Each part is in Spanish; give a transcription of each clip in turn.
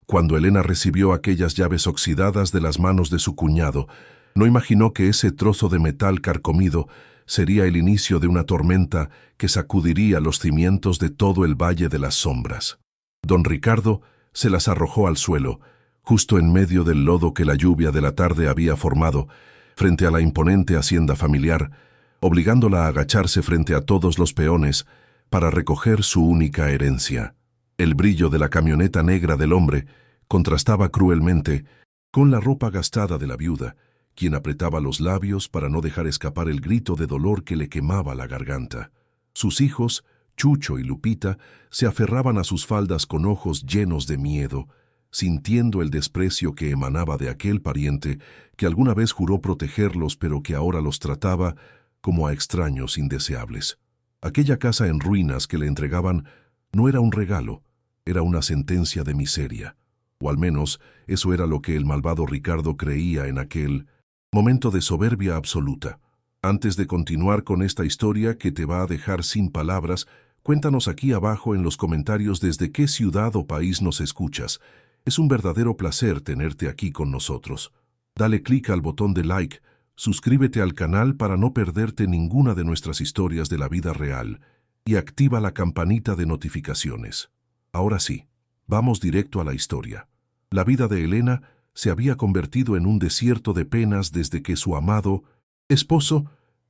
Cuando Elena recibió aquellas llaves oxidadas de las manos de su cuñado, no imaginó que ese trozo de metal carcomido sería el inicio de una tormenta que sacudiría los cimientos de todo el Valle de las Sombras. Don Ricardo se las arrojó al suelo, justo en medio del lodo que la lluvia de la tarde había formado, frente a la imponente hacienda familiar, obligándola a agacharse frente a todos los peones para recoger su única herencia. El brillo de la camioneta negra del hombre contrastaba cruelmente con la ropa gastada de la viuda, quien apretaba los labios para no dejar escapar el grito de dolor que le quemaba la garganta. Sus hijos, Chucho y Lupita, se aferraban a sus faldas con ojos llenos de miedo, sintiendo el desprecio que emanaba de aquel pariente que alguna vez juró protegerlos pero que ahora los trataba como a extraños indeseables. Aquella casa en ruinas que le entregaban no era un regalo, era una sentencia de miseria, o al menos eso era lo que el malvado Ricardo creía en aquel momento de soberbia absoluta. Antes de continuar con esta historia que te va a dejar sin palabras, cuéntanos aquí abajo en los comentarios desde qué ciudad o país nos escuchas. Es un verdadero placer tenerte aquí con nosotros. Dale clic al botón de like, suscríbete al canal para no perderte ninguna de nuestras historias de la vida real y activa la campanita de notificaciones. Ahora sí, vamos directo a la historia. La vida de Elena se había convertido en un desierto de penas desde que su amado esposo,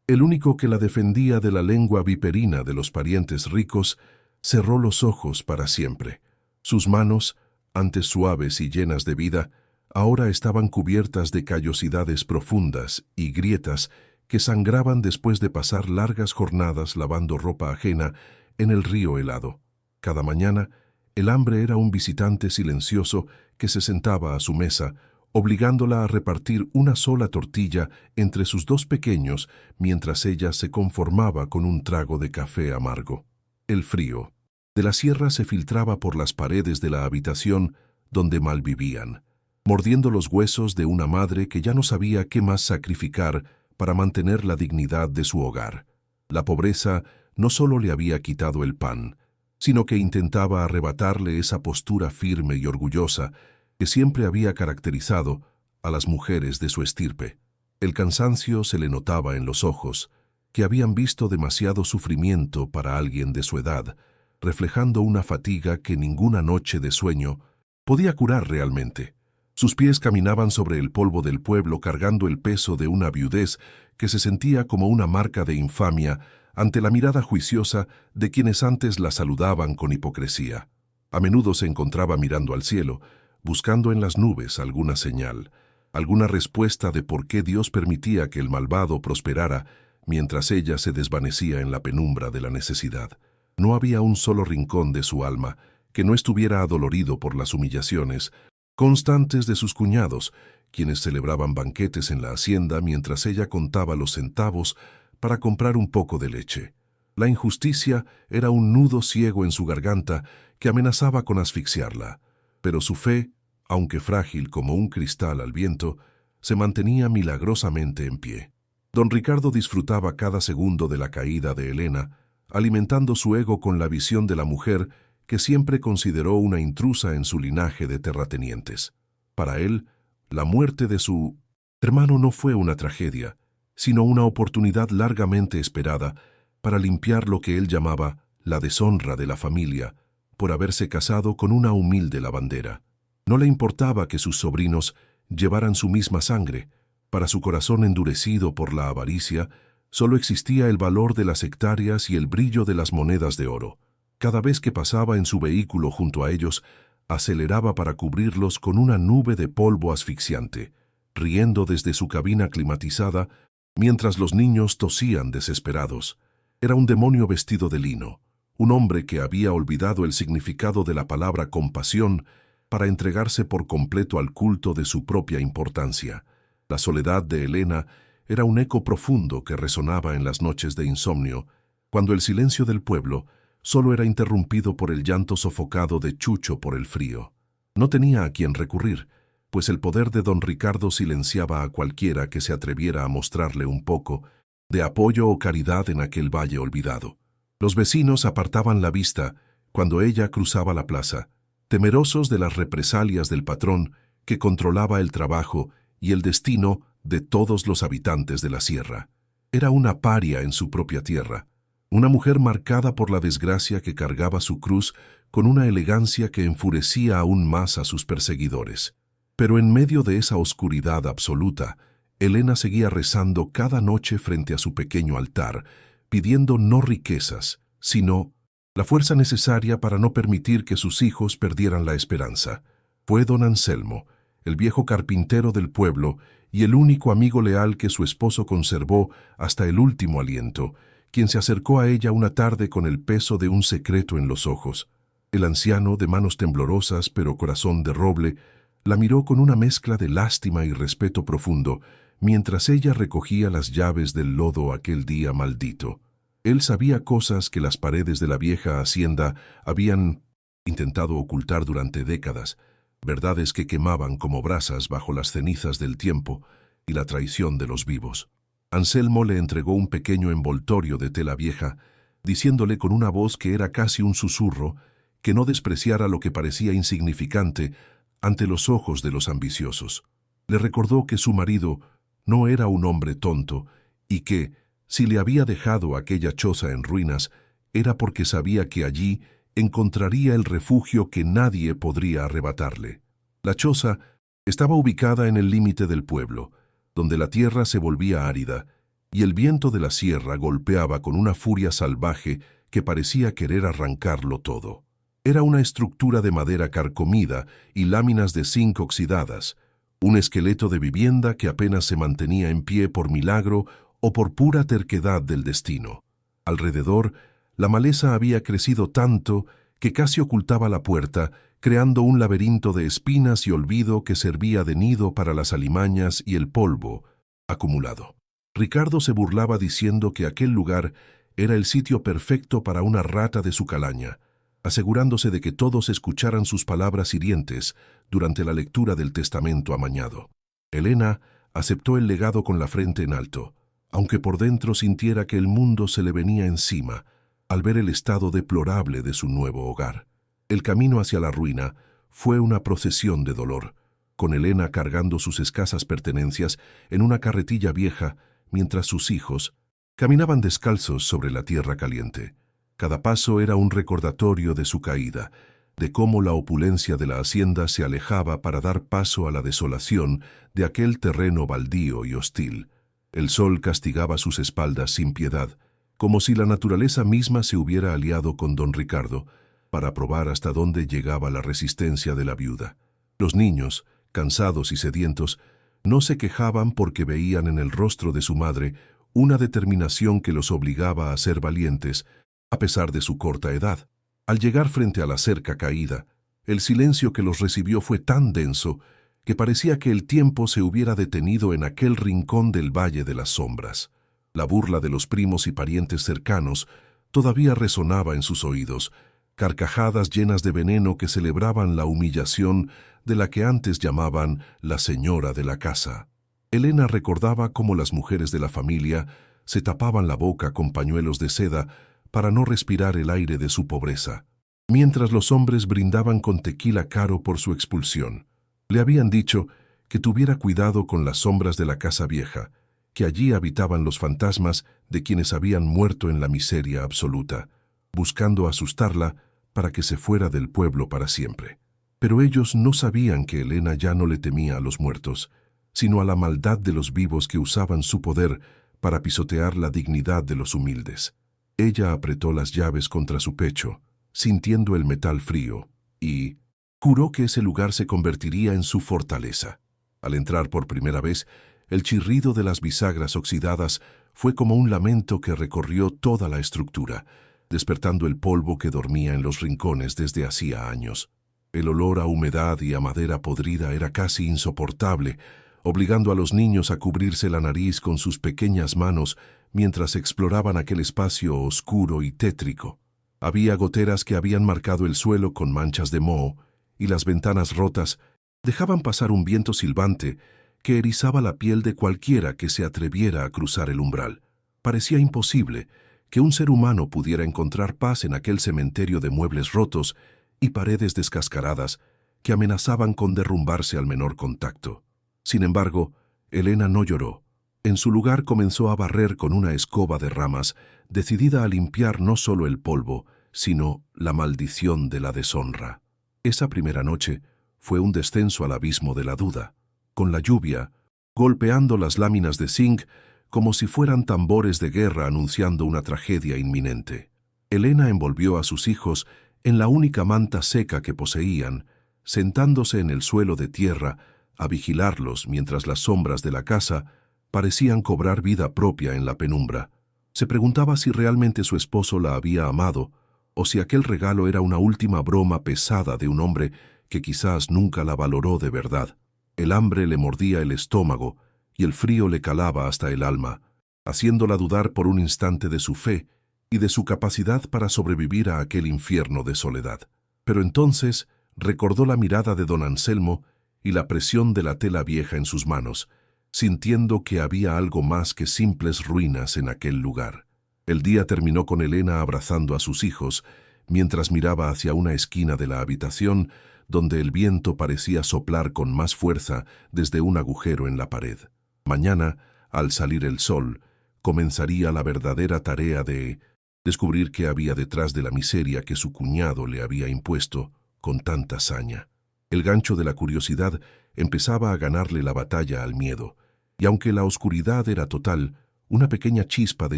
el único que la defendía de la lengua viperina de los parientes ricos, cerró los ojos para siempre. Sus manos, antes suaves y llenas de vida, ahora estaban cubiertas de callosidades profundas y grietas que sangraban después de pasar largas jornadas lavando ropa ajena en el río helado. Cada mañana, el hambre era un visitante silencioso que se sentaba a su mesa, obligándola a repartir una sola tortilla entre sus dos pequeños mientras ella se conformaba con un trago de café amargo. El frío de la sierra se filtraba por las paredes de la habitación donde malvivían, mordiendo los huesos de una madre que ya no sabía qué más sacrificar para mantener la dignidad de su hogar. La pobreza no solo le había quitado el pan, sino que intentaba arrebatarle esa postura firme y orgullosa que siempre había caracterizado a las mujeres de su estirpe. El cansancio se le notaba en los ojos, que habían visto demasiado sufrimiento para alguien de su edad, reflejando una fatiga que ninguna noche de sueño podía curar realmente. Sus pies caminaban sobre el polvo del pueblo cargando el peso de una viudez que se sentía como una marca de infamia ante la mirada juiciosa de quienes antes la saludaban con hipocresía. A menudo se encontraba mirando al cielo, buscando en las nubes alguna señal, alguna respuesta de por qué Dios permitía que el malvado prosperara mientras ella se desvanecía en la penumbra de la necesidad. No había un solo rincón de su alma que no estuviera adolorido por las humillaciones constantes de sus cuñados, quienes celebraban banquetes en la hacienda mientras ella contaba los centavos para comprar un poco de leche. La injusticia era un nudo ciego en su garganta que amenazaba con asfixiarla, pero su fe, aunque frágil como un cristal al viento, se mantenía milagrosamente en pie. Don Ricardo disfrutaba cada segundo de la caída de Elena, alimentando su ego con la visión de la mujer que siempre consideró una intrusa en su linaje de terratenientes. Para él, la muerte de su hermano no fue una tragedia, sino una oportunidad largamente esperada para limpiar lo que él llamaba la deshonra de la familia por haberse casado con una humilde lavandera. No le importaba que sus sobrinos llevaran su misma sangre. Para su corazón endurecido por la avaricia, solo existía el valor de las hectáreas y el brillo de las monedas de oro. Cada vez que pasaba en su vehículo junto a ellos, aceleraba para cubrirlos con una nube de polvo asfixiante, riendo desde su cabina climatizada mientras los niños tosían desesperados. Era un demonio vestido de lino, un hombre que había olvidado el significado de la palabra compasión para entregarse por completo al culto de su propia importancia. La soledad de Elena era un eco profundo que resonaba en las noches de insomnio, cuando el silencio del pueblo solo era interrumpido por el llanto sofocado de Chucho por el frío. No tenía a quien recurrir, pues el poder de don Ricardo silenciaba a cualquiera que se atreviera a mostrarle un poco de apoyo o caridad en aquel valle olvidado. Los vecinos apartaban la vista cuando ella cruzaba la plaza, temerosos de las represalias del patrón que controlaba el trabajo y el destino de todos los habitantes de la sierra. Era una paria en su propia tierra, una mujer marcada por la desgracia que cargaba su cruz con una elegancia que enfurecía aún más a sus perseguidores. Pero en medio de esa oscuridad absoluta, Helena seguía rezando cada noche frente a su pequeño altar, pidiendo no riquezas, sino la fuerza necesaria para no permitir que sus hijos perdieran la esperanza. Fue don Anselmo, el viejo carpintero del pueblo y el único amigo leal que su esposo conservó hasta el último aliento, quien se acercó a ella una tarde con el peso de un secreto en los ojos. El anciano, de manos temblorosas pero corazón de roble, la miró con una mezcla de lástima y respeto profundo, mientras ella recogía las llaves del lodo aquel día maldito. Él sabía cosas que las paredes de la vieja hacienda habían intentado ocultar durante décadas, verdades que quemaban como brasas bajo las cenizas del tiempo y la traición de los vivos. Anselmo le entregó un pequeño envoltorio de tela vieja, diciéndole con una voz que era casi un susurro, que no despreciara lo que parecía insignificante ante los ojos de los ambiciosos. Le recordó que su marido no era un hombre tonto y que, si le había dejado aquella choza en ruinas, era porque sabía que allí encontraría el refugio que nadie podría arrebatarle. La choza estaba ubicada en el límite del pueblo, donde la tierra se volvía árida y el viento de la sierra golpeaba con una furia salvaje que parecía querer arrancarlo todo. Era una estructura de madera carcomida y láminas de zinc oxidadas, un esqueleto de vivienda que apenas se mantenía en pie por milagro o por pura terquedad del destino. Alrededor, la maleza había crecido tanto que casi ocultaba la puerta, creando un laberinto de espinas y olvido que servía de nido para las alimañas y el polvo acumulado. Ricardo se burlaba diciendo que aquel lugar era el sitio perfecto para una rata de su calaña, asegurándose de que todos escucharan sus palabras hirientes durante la lectura del testamento amañado. Helena aceptó el legado con la frente en alto, aunque por dentro sintiera que el mundo se le venía encima al ver el estado deplorable de su nuevo hogar. El camino hacia la ruina fue una procesión de dolor, con Helena cargando sus escasas pertenencias en una carretilla vieja mientras sus hijos caminaban descalzos sobre la tierra caliente. Cada paso era un recordatorio de su caída, de cómo la opulencia de la hacienda se alejaba para dar paso a la desolación de aquel terreno baldío y hostil. El sol castigaba sus espaldas sin piedad, como si la naturaleza misma se hubiera aliado con don Ricardo para probar hasta dónde llegaba la resistencia de la viuda. Los niños, cansados y sedientos, no se quejaban porque veían en el rostro de su madre una determinación que los obligaba a ser valientes, a pesar de su corta edad. Al llegar frente a la cerca caída, el silencio que los recibió fue tan denso que parecía que el tiempo se hubiera detenido en aquel rincón del Valle de las Sombras. La burla de los primos y parientes cercanos todavía resonaba en sus oídos, carcajadas llenas de veneno que celebraban la humillación de la que antes llamaban la señora de la casa. Helena recordaba cómo las mujeres de la familia se tapaban la boca con pañuelos de seda para no respirar el aire de su pobreza, mientras los hombres brindaban con tequila caro por su expulsión. Le habían dicho que tuviera cuidado con las sombras de la casa vieja, que allí habitaban los fantasmas de quienes habían muerto en la miseria absoluta, buscando asustarla para que se fuera del pueblo para siempre. Pero ellos no sabían que Helena ya no le temía a los muertos, sino a la maldad de los vivos que usaban su poder para pisotear la dignidad de los humildes. Ella apretó las llaves contra su pecho, sintiendo el metal frío, y juró que ese lugar se convertiría en su fortaleza. Al entrar por primera vez, el chirrido de las bisagras oxidadas fue como un lamento que recorrió toda la estructura, despertando el polvo que dormía en los rincones desde hacía años. El olor a humedad y a madera podrida era casi insoportable, obligando a los niños a cubrirse la nariz con sus pequeñas manos mientras exploraban aquel espacio oscuro y tétrico. Había goteras que habían marcado el suelo con manchas de moho, y las ventanas rotas dejaban pasar un viento silbante que erizaba la piel de cualquiera que se atreviera a cruzar el umbral. Parecía imposible que un ser humano pudiera encontrar paz en aquel cementerio de muebles rotos y paredes descascaradas que amenazaban con derrumbarse al menor contacto. Sin embargo, Elena no lloró. En su lugar comenzó a barrer con una escoba de ramas, decidida a limpiar no solo el polvo, sino la maldición de la deshonra. Esa primera noche fue un descenso al abismo de la duda, con la lluvia golpeando las láminas de zinc como si fueran tambores de guerra anunciando una tragedia inminente. Elena envolvió a sus hijos en la única manta seca que poseían, sentándose en el suelo de tierra a vigilarlos mientras las sombras de la casa parecían cobrar vida propia en la penumbra. Se preguntaba si realmente su esposo la había amado o si aquel regalo era una última broma pesada de un hombre que quizás nunca la valoró de verdad. El hambre le mordía el estómago y el frío le calaba hasta el alma, haciéndola dudar por un instante de su fe y de su capacidad para sobrevivir a aquel infierno de soledad. Pero entonces recordó la mirada de don Anselmo y la presión de la tela vieja en sus manos, sintiendo que había algo más que simples ruinas en aquel lugar. El día terminó con Elena abrazando a sus hijos, mientras miraba hacia una esquina de la habitación donde el viento parecía soplar con más fuerza desde un agujero en la pared. Mañana, al salir el sol, comenzaría la verdadera tarea de descubrir qué había detrás de la miseria que su cuñado le había impuesto con tanta saña. El gancho de la curiosidad empezaba a ganarle la batalla al miedo, y aunque la oscuridad era total, una pequeña chispa de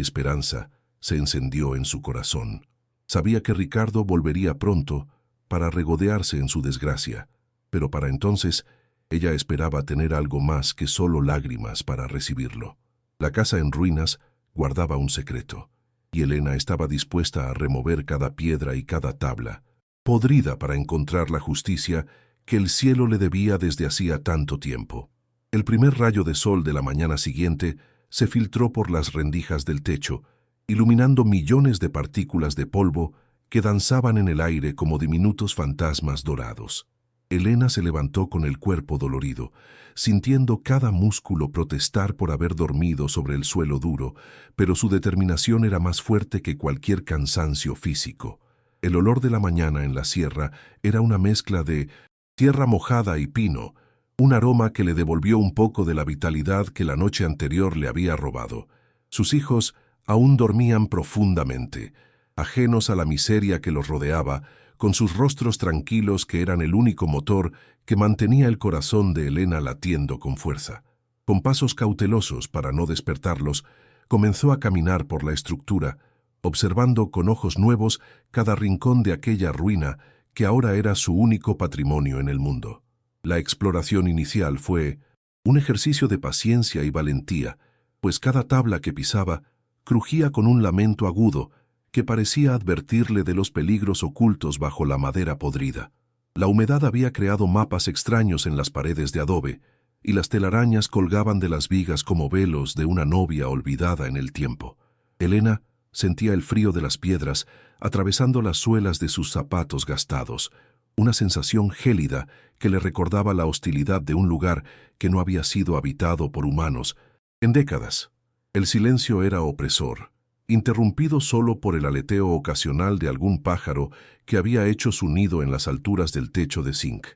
esperanza se encendió en su corazón. Sabía que Ricardo volvería pronto para regodearse en su desgracia, pero para entonces ella esperaba tener algo más que solo lágrimas para recibirlo. La casa en ruinas guardaba un secreto, y Elena estaba dispuesta a remover cada piedra y cada tabla, podrida para encontrar la justicia que el cielo le debía desde hacía tanto tiempo. El primer rayo de sol de la mañana siguiente se filtró por las rendijas del techo, iluminando millones de partículas de polvo que danzaban en el aire como diminutos fantasmas dorados. Elena se levantó con el cuerpo dolorido, sintiendo cada músculo protestar por haber dormido sobre el suelo duro, pero su determinación era más fuerte que cualquier cansancio físico. El olor de la mañana en la sierra era una mezcla de tierra mojada y pino, un aroma que le devolvió un poco de la vitalidad que la noche anterior le había robado. Sus hijos aún dormían profundamente, ajenos a la miseria que los rodeaba, con sus rostros tranquilos que eran el único motor que mantenía el corazón de Elena latiendo con fuerza. Con pasos cautelosos para no despertarlos, comenzó a caminar por la estructura, observando con ojos nuevos cada rincón de aquella ruina que ahora era su único patrimonio en el mundo. La exploración inicial fue un ejercicio de paciencia y valentía, pues cada tabla que pisaba crujía con un lamento agudo que parecía advertirle de los peligros ocultos bajo la madera podrida. La humedad había creado mapas extraños en las paredes de adobe, y las telarañas colgaban de las vigas como velos de una novia olvidada en el tiempo. Elena sentía el frío de las piedras atravesando las suelas de sus zapatos gastados, una sensación gélida que le recordaba la hostilidad de un lugar que no había sido habitado por humanos en décadas. El silencio era opresor, interrumpido solo por el aleteo ocasional de algún pájaro que había hecho su nido en las alturas del techo de zinc.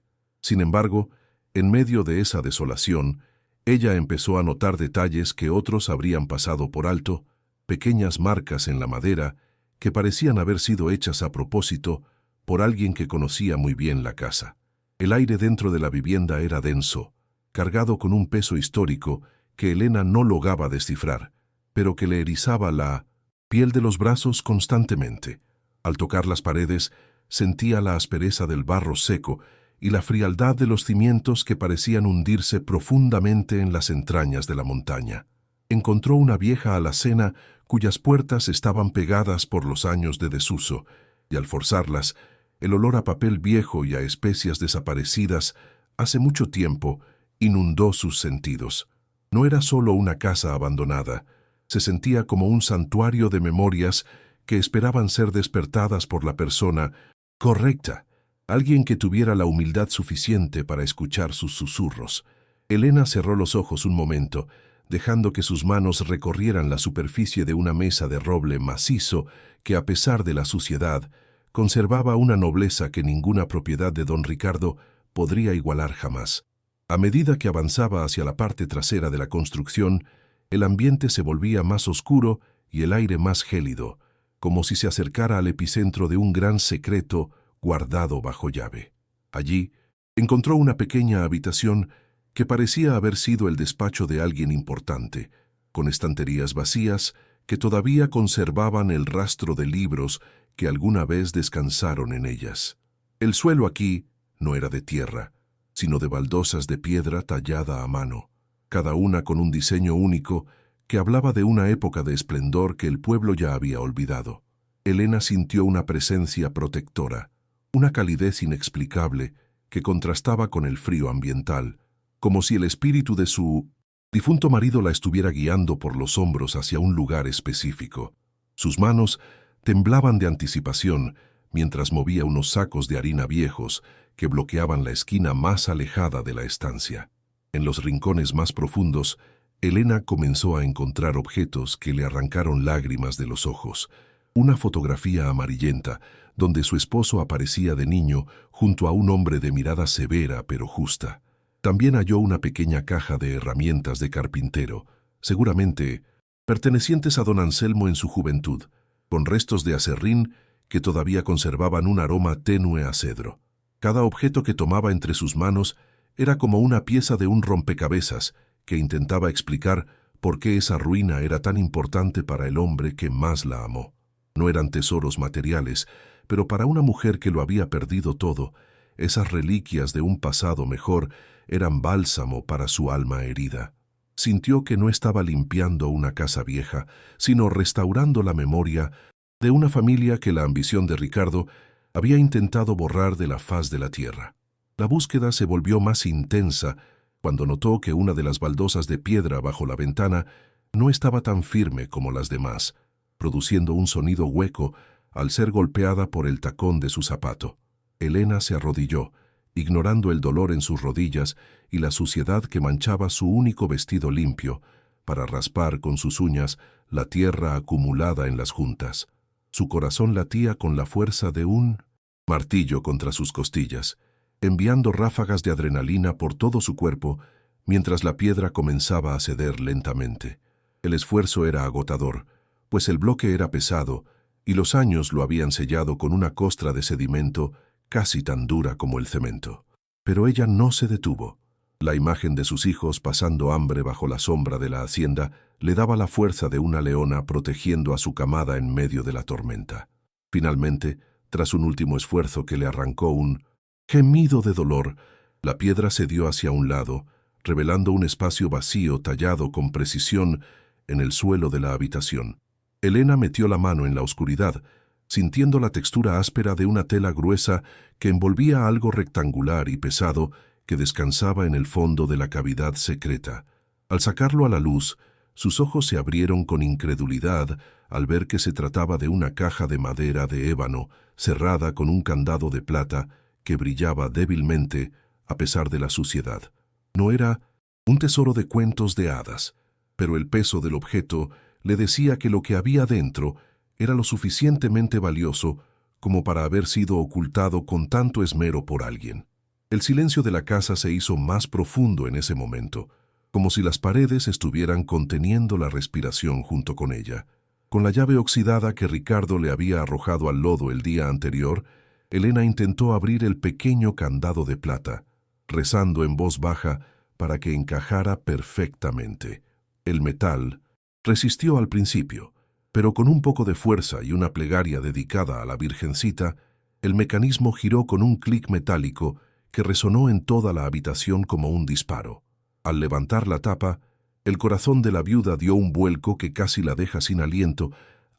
Sin embargo, en medio de esa desolación, ella empezó a notar detalles que otros habrían pasado por alto, pequeñas marcas en la madera que parecían haber sido hechas a propósito por alguien que conocía muy bien la casa. El aire dentro de la vivienda era denso, cargado con un peso histórico que Elena no lograba descifrar, pero que le erizaba la piel de los brazos constantemente. Al tocar las paredes, sentía la aspereza del barro seco y la frialdad de los cimientos que parecían hundirse profundamente en las entrañas de la montaña. Encontró una vieja alacena cuyas puertas estaban pegadas por los años de desuso, y al forzarlas, el olor a papel viejo y a especias desaparecidas hace mucho tiempo inundó sus sentidos. No era solo una casa abandonada, se sentía como un santuario de memorias que esperaban ser despertadas por la persona correcta, alguien que tuviera la humildad suficiente para escuchar sus susurros. Elena cerró los ojos un momento, dejando que sus manos recorrieran la superficie de una mesa de roble macizo que, a pesar de la suciedad, conservaba una nobleza que ninguna propiedad de don Ricardo podría igualar jamás. A medida que avanzaba hacia la parte trasera de la construcción, el ambiente se volvía más oscuro y el aire más gélido, como si se acercara al epicentro de un gran secreto guardado bajo llave. Allí, encontró una pequeña habitación que parecía haber sido el despacho de alguien importante, con estanterías vacías que todavía conservaban el rastro de libros que alguna vez descansaron en ellas. El suelo aquí no era de tierra, sino de baldosas de piedra tallada a mano, cada una con un diseño único que hablaba de una época de esplendor que el pueblo ya había olvidado. Elena sintió una presencia protectora, una calidez inexplicable que contrastaba con el frío ambiental, como si el espíritu de su difunto marido la estuviera guiando por los hombros hacia un lugar específico. Sus manos temblaban de anticipación mientras movía unos sacos de harina viejos que bloqueaban la esquina más alejada de la estancia. En los rincones más profundos, Elena comenzó a encontrar objetos que le arrancaron lágrimas de los ojos. Una fotografía amarillenta, donde su esposo aparecía de niño junto a un hombre de mirada severa pero justa. También halló una pequeña caja de herramientas de carpintero, seguramente pertenecientes a don Anselmo en su juventud, con restos de aserrín que todavía conservaban un aroma tenue a cedro. Cada objeto que tomaba entre sus manos era como una pieza de un rompecabezas que intentaba explicar por qué esa ruina era tan importante para el hombre que más la amó. No eran tesoros materiales, pero para una mujer que lo había perdido todo, esas reliquias de un pasado mejor eran bálsamo para su alma herida. Sintió que no estaba limpiando una casa vieja, sino restaurando la memoria de una familia que la ambición de Ricardo había intentado borrar de la faz de la tierra. La búsqueda se volvió más intensa cuando notó que una de las baldosas de piedra bajo la ventana no estaba tan firme como las demás, produciendo un sonido hueco al ser golpeada por el tacón de su zapato. Elena se arrodilló, ignorando el dolor en sus rodillas y la suciedad que manchaba su único vestido limpio, para raspar con sus uñas la tierra acumulada en las juntas. Su corazón latía con la fuerza de un martillo contra sus costillas, enviando ráfagas de adrenalina por todo su cuerpo mientras la piedra comenzaba a ceder lentamente. El esfuerzo era agotador, pues el bloque era pesado y los años lo habían sellado con una costra de sedimento casi tan dura como el cemento. Pero ella no se detuvo. La imagen de sus hijos pasando hambre bajo la sombra de la hacienda le daba la fuerza de una leona protegiendo a su camada en medio de la tormenta. Finalmente, tras un último esfuerzo que le arrancó un gemido de dolor, la piedra cedió hacia un lado, revelando un espacio vacío tallado con precisión en el suelo de la habitación. Elena metió la mano en la oscuridad, sintiendo la textura áspera de una tela gruesa que envolvía algo rectangular y pesado que descansaba en el fondo de la cavidad secreta. Al sacarlo a la luz, sus ojos se abrieron con incredulidad al ver que se trataba de una caja de madera de ébano cerrada con un candado de plata que brillaba débilmente a pesar de la suciedad. No era un tesoro de cuentos de hadas, pero el peso del objeto le decía que lo que había dentro era lo suficientemente valioso como para haber sido ocultado con tanto esmero por alguien. El silencio de la casa se hizo más profundo en ese momento, como si las paredes estuvieran conteniendo la respiración junto con ella. Con la llave oxidada que Ricardo le había arrojado al lodo el día anterior, Elena intentó abrir el pequeño candado de plata, rezando en voz baja para que encajara perfectamente. El metal resistió al principio, pero con un poco de fuerza y una plegaria dedicada a la Virgencita, el mecanismo giró con un clic metálico que resonó en toda la habitación como un disparo. Al levantar la tapa, el corazón de la viuda dio un vuelco que casi la deja sin aliento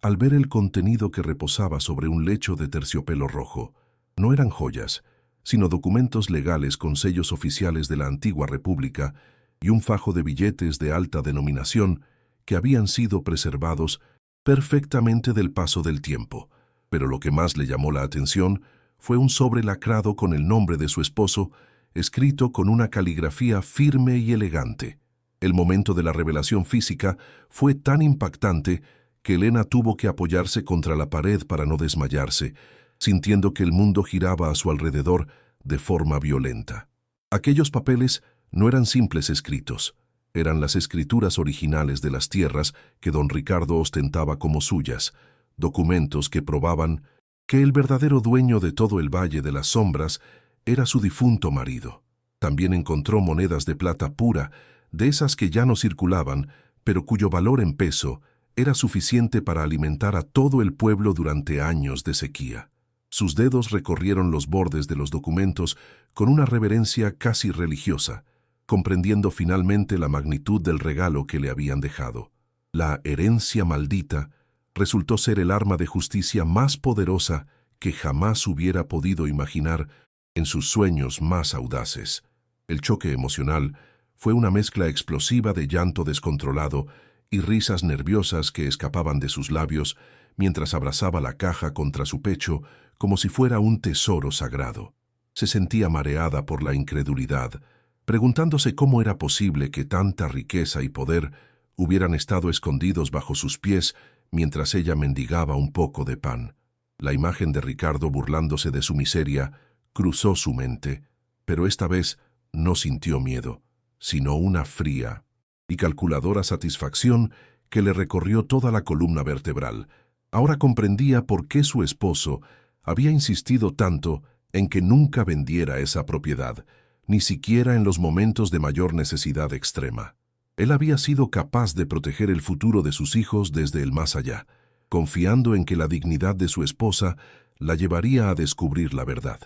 al ver el contenido que reposaba sobre un lecho de terciopelo rojo. No eran joyas, sino documentos legales con sellos oficiales de la antigua República y un fajo de billetes de alta denominación que habían sido preservados perfectamente del paso del tiempo. Pero lo que más le llamó la atención fue un sobre lacrado con el nombre de su esposo, escrito con una caligrafía firme y elegante. El momento de la revelación física fue tan impactante que Elena tuvo que apoyarse contra la pared para no desmayarse, sintiendo que el mundo giraba a su alrededor de forma violenta. Aquellos papeles no eran simples escritos, eran las escrituras originales de las tierras que don Ricardo ostentaba como suyas, documentos que probaban que el verdadero dueño de todo el Valle de las Sombras era su difunto marido. También encontró monedas de plata pura, de esas que ya no circulaban, pero cuyo valor en peso era suficiente para alimentar a todo el pueblo durante años de sequía. Sus dedos recorrieron los bordes de los documentos con una reverencia casi religiosa, comprendiendo finalmente la magnitud del regalo que le habían dejado. La herencia maldita resultó ser el arma de justicia más poderosa que jamás hubiera podido imaginar en sus sueños más audaces. El choque emocional fue una mezcla explosiva de llanto descontrolado y risas nerviosas que escapaban de sus labios mientras abrazaba la caja contra su pecho como si fuera un tesoro sagrado. Se sentía mareada por la incredulidad, preguntándose cómo era posible que tanta riqueza y poder hubieran estado escondidos bajo sus pies mientras ella mendigaba un poco de pan. La imagen de Ricardo burlándose de su miseria cruzó su mente, pero esta vez no sintió miedo, sino una fría y calculadora satisfacción que le recorrió toda la columna vertebral. Ahora comprendía por qué su esposo había insistido tanto en que nunca vendiera esa propiedad, ni siquiera en los momentos de mayor necesidad extrema. Él había sido capaz de proteger el futuro de sus hijos desde el más allá, confiando en que la dignidad de su esposa la llevaría a descubrir la verdad.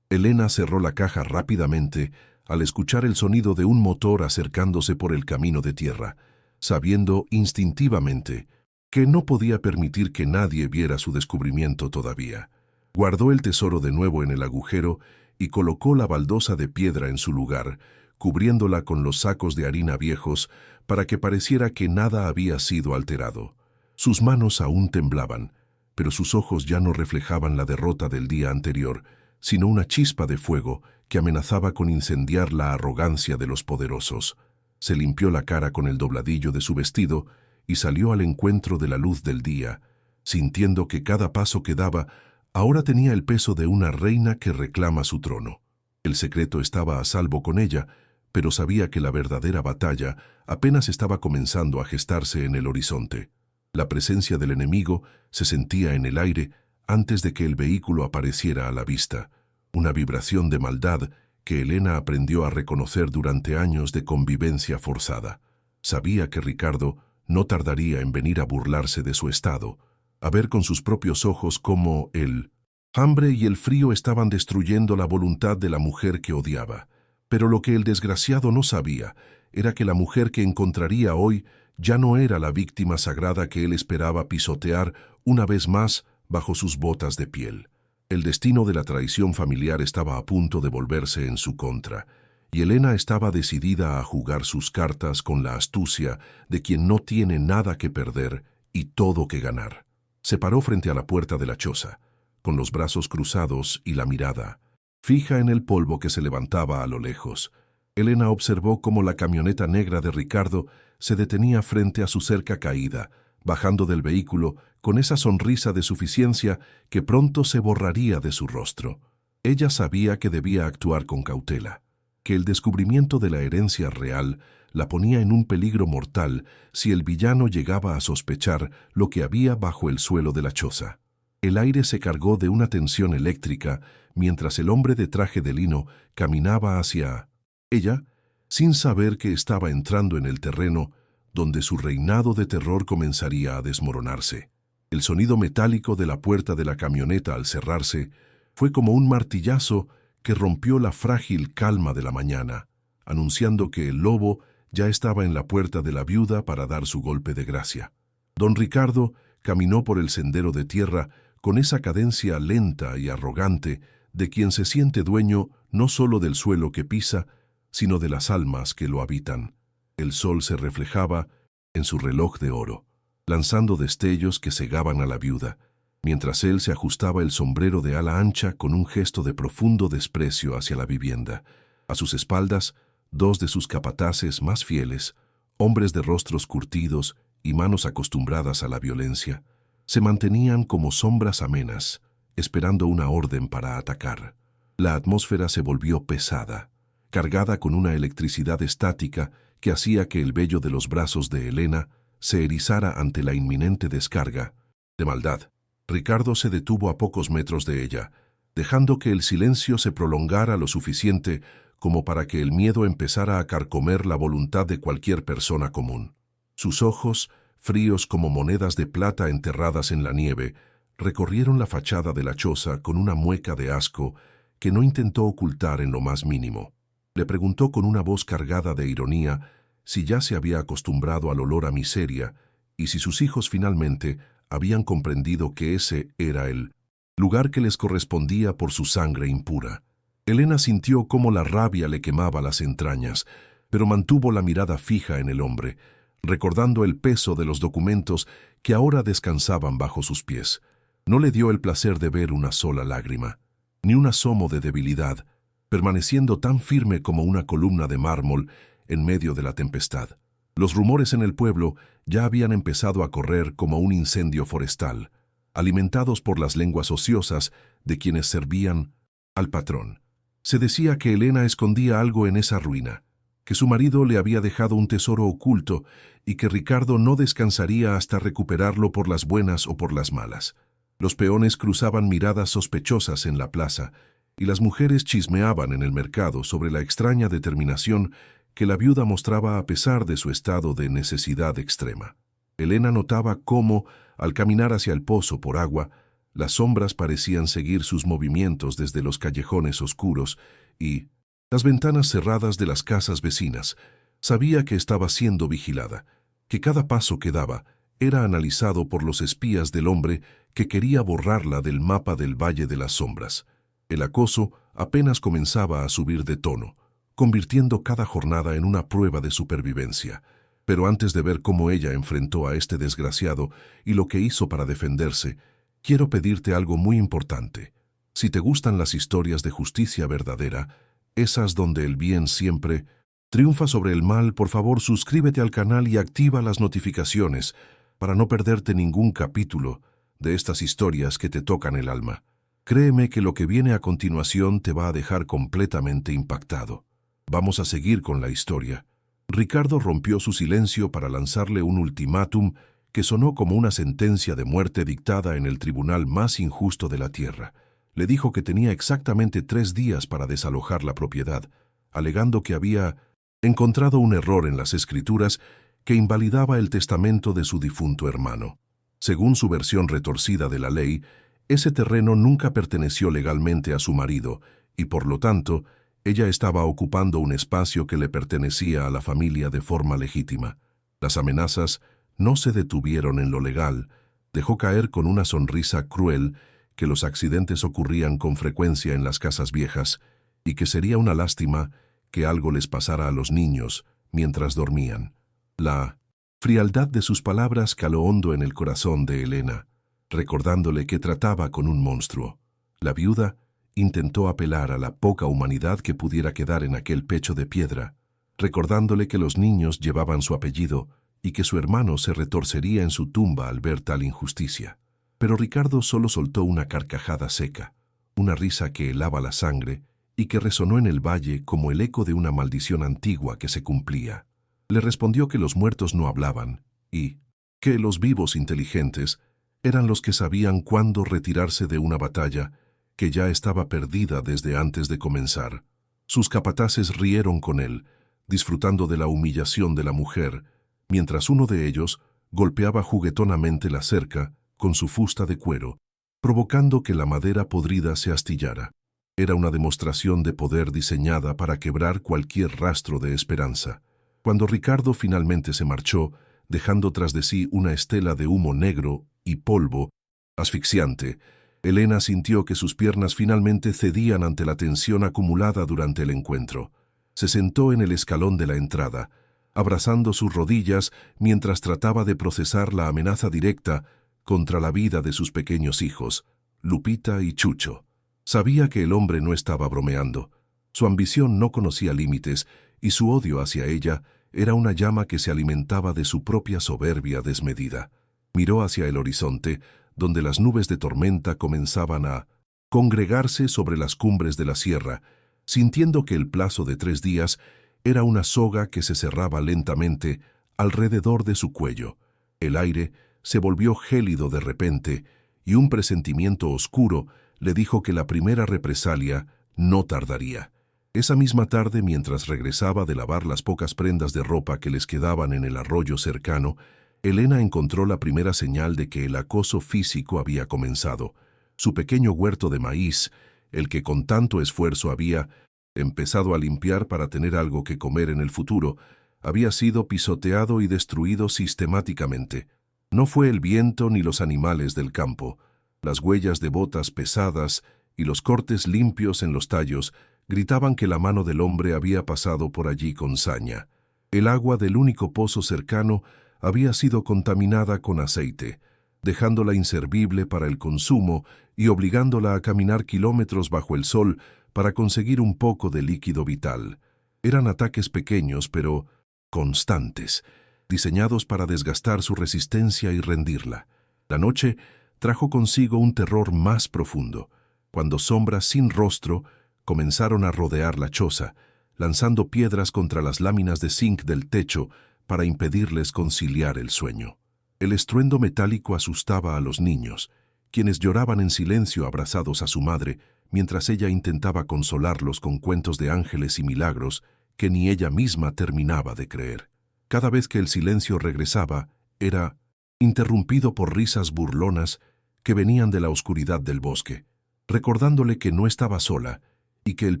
Elena cerró la caja rápidamente al escuchar el sonido de un motor acercándose por el camino de tierra, sabiendo instintivamente que no podía permitir que nadie viera su descubrimiento todavía. Guardó el tesoro de nuevo en el agujero y colocó la baldosa de piedra en su lugar, cubriéndola con los sacos de harina viejos para que pareciera que nada había sido alterado. Sus manos aún temblaban, pero sus ojos ya no reflejaban la derrota del día anterior, sino una chispa de fuego que amenazaba con incendiar la arrogancia de los poderosos. Se limpió la cara con el dobladillo de su vestido y salió al encuentro de la luz del día, sintiendo que cada paso que daba ahora tenía el peso de una reina que reclama su trono. El secreto estaba a salvo con ella, pero sabía que la verdadera batalla apenas estaba comenzando a gestarse en el horizonte. La presencia del enemigo se sentía en el aire antes de que el vehículo apareciera a la vista, una vibración de maldad que Elena aprendió a reconocer durante años de convivencia forzada. Sabía que Ricardo no tardaría en venir a burlarse de su estado, a ver con sus propios ojos cómo el hambre y el frío estaban destruyendo la voluntad de la mujer que odiaba. Pero lo que el desgraciado no sabía era que la mujer que encontraría hoy ya no era la víctima sagrada que él esperaba pisotear una vez más bajo sus botas de piel. El destino de la traición familiar estaba a punto de volverse en su contra, y Elena estaba decidida a jugar sus cartas con la astucia de quien no tiene nada que perder y todo que ganar. Se paró frente a la puerta de la choza, con los brazos cruzados y la mirada fija en el polvo que se levantaba a lo lejos. Elena observó cómo la camioneta negra de Ricardo se detenía frente a su cerca caída, bajando del vehículo con esa sonrisa de suficiencia que pronto se borraría de su rostro. Ella sabía que debía actuar con cautela, que el descubrimiento de la herencia real la ponía en un peligro mortal si el villano llegaba a sospechar lo que había bajo el suelo de la choza. El aire se cargó de una tensión eléctrica mientras el hombre de traje de lino caminaba hacia ella, sin saber que estaba entrando en el terreno donde su reinado de terror comenzaría a desmoronarse. El sonido metálico de la puerta de la camioneta al cerrarse fue como un martillazo que rompió la frágil calma de la mañana, anunciando que el lobo ya estaba en la puerta de la viuda para dar su golpe de gracia. Don Ricardo caminó por el sendero de tierra con esa cadencia lenta y arrogante de quien se siente dueño no solo del suelo que pisa, sino de las almas que lo habitan. El sol se reflejaba en su reloj de oro, lanzando destellos que cegaban a la viuda, mientras él se ajustaba el sombrero de ala ancha con un gesto de profundo desprecio hacia la vivienda. A sus espaldas, dos de sus capataces más fieles, hombres de rostros curtidos y manos acostumbradas a la violencia, se mantenían como sombras amenas, esperando una orden para atacar. La atmósfera se volvió pesada, cargada con una electricidad estática que hacía que el vello de los brazos de Elena se erizara ante la inminente descarga de maldad. Ricardo se detuvo a pocos metros de ella, dejando que el silencio se prolongara lo suficiente como para que el miedo empezara a carcomer la voluntad de cualquier persona común. Sus ojos, fríos como monedas de plata enterradas en la nieve, recorrieron la fachada de la choza con una mueca de asco que no intentó ocultar en lo más mínimo. Le preguntó con una voz cargada de ironía si ya se había acostumbrado al olor a miseria y si sus hijos finalmente habían comprendido que ese era el lugar que les correspondía por su sangre impura. Elena sintió cómo la rabia le quemaba las entrañas, pero mantuvo la mirada fija en el hombre, recordando el peso de los documentos que ahora descansaban bajo sus pies. No le dio el placer de ver una sola lágrima, ni un asomo de debilidad, permaneciendo tan firme como una columna de mármol en medio de la tempestad. Los rumores en el pueblo ya habían empezado a correr como un incendio forestal, alimentados por las lenguas ociosas de quienes servían al patrón. Se decía que Elena escondía algo en esa ruina, que su marido le había dejado un tesoro oculto y que Ricardo no descansaría hasta recuperarlo por las buenas o por las malas. Los peones cruzaban miradas sospechosas en la plaza y las mujeres chismeaban en el mercado sobre la extraña determinación que la viuda mostraba a pesar de su estado de necesidad extrema. Elena notaba cómo, al caminar hacia el pozo por agua, las sombras parecían seguir sus movimientos desde los callejones oscuros y las ventanas cerradas de las casas vecinas. Sabía que estaba siendo vigilada, que cada paso que daba era analizado por los espías del hombre que quería borrarla del mapa del Valle de las Sombras. El acoso apenas comenzaba a subir de tono, convirtiendo cada jornada en una prueba de supervivencia. Pero antes de ver cómo ella enfrentó a este desgraciado y lo que hizo para defenderse, quiero pedirte algo muy importante. Si te gustan las historias de justicia verdadera, esas donde el bien siempre triunfa sobre el mal, por favor suscríbete al canal y activa las notificaciones para no perderte ningún capítulo de estas historias que te tocan el alma. Créeme que lo que viene a continuación te va a dejar completamente impactado. Vamos a seguir con la historia. Ricardo rompió su silencio para lanzarle un ultimátum que sonó como una sentencia de muerte dictada en el tribunal más injusto de la tierra. Le dijo que tenía exactamente 3 días para desalojar la propiedad, alegando que había encontrado un error en las escrituras que invalidaba el testamento de su difunto hermano. Según su versión retorcida de la ley, ese terreno nunca perteneció legalmente a su marido y, por lo tanto, ella estaba ocupando un espacio que le pertenecía a la familia de forma legítima. Las amenazas no se detuvieron en lo legal. Dejó caer con una sonrisa cruel que los accidentes ocurrían con frecuencia en las casas viejas y que sería una lástima que algo les pasara a los niños mientras dormían. La frialdad de sus palabras caló hondo en el corazón de Elena, recordándole que trataba con un monstruo. La viuda intentó apelar a la poca humanidad que pudiera quedar en aquel pecho de piedra, recordándole que los niños llevaban su apellido y que su hermano se retorcería en su tumba al ver tal injusticia. Pero Ricardo solo soltó una carcajada seca, una risa que helaba la sangre y que resonó en el valle como el eco de una maldición antigua que se cumplía. Le respondió que los muertos no hablaban y que los vivos inteligentes eran los que sabían cuándo retirarse de una batalla que ya estaba perdida desde antes de comenzar. Sus capataces rieron con él, disfrutando de la humillación de la mujer, mientras uno de ellos golpeaba juguetonamente la cerca con su fusta de cuero, provocando que la madera podrida se astillara. Era una demostración de poder diseñada para quebrar cualquier rastro de esperanza. Cuando Ricardo finalmente se marchó, dejando tras de sí una estela de humo negro y polvo asfixiante, Elena sintió que sus piernas finalmente cedían ante la tensión acumulada durante el encuentro. Se sentó en el escalón de la entrada, abrazando sus rodillas mientras trataba de procesar la amenaza directa contra la vida de sus pequeños hijos, Lupita y Chucho. Sabía que el hombre no estaba bromeando. Su ambición no conocía límites y su odio hacia ella era una llama que se alimentaba de su propia soberbia desmedida. Miró hacia el horizonte, donde las nubes de tormenta comenzaban a congregarse sobre las cumbres de la sierra, sintiendo que el plazo de 3 días era una soga que se cerraba lentamente alrededor de su cuello. El aire se volvió gélido de repente y un presentimiento oscuro le dijo que la primera represalia no tardaría. Esa misma tarde, mientras regresaba de lavar las pocas prendas de ropa que les quedaban en el arroyo cercano, Elena encontró la primera señal de que el acoso físico había comenzado. Su pequeño huerto de maíz, el que con tanto esfuerzo había empezado a limpiar para tener algo que comer en el futuro, había sido pisoteado y destruido sistemáticamente. No fue el viento ni los animales del campo. Las huellas de botas pesadas y los cortes limpios en los tallos gritaban que la mano del hombre había pasado por allí con saña. El agua del único pozo cercano había sido contaminada con aceite, dejándola inservible para el consumo y obligándola a caminar kilómetros bajo el sol para conseguir un poco de líquido vital. Eran ataques pequeños, pero constantes, diseñados para desgastar su resistencia y rendirla. La noche trajo consigo un terror más profundo, cuando sombras sin rostro comenzaron a rodear la choza, lanzando piedras contra las láminas de zinc del techo para impedirles conciliar el sueño. El estruendo metálico asustaba a los niños, quienes lloraban en silencio abrazados a su madre, mientras ella intentaba consolarlos con cuentos de ángeles y milagros que ni ella misma terminaba de creer. Cada vez que el silencio regresaba, era interrumpido por risas burlonas que venían de la oscuridad del bosque, recordándole que no estaba sola y que el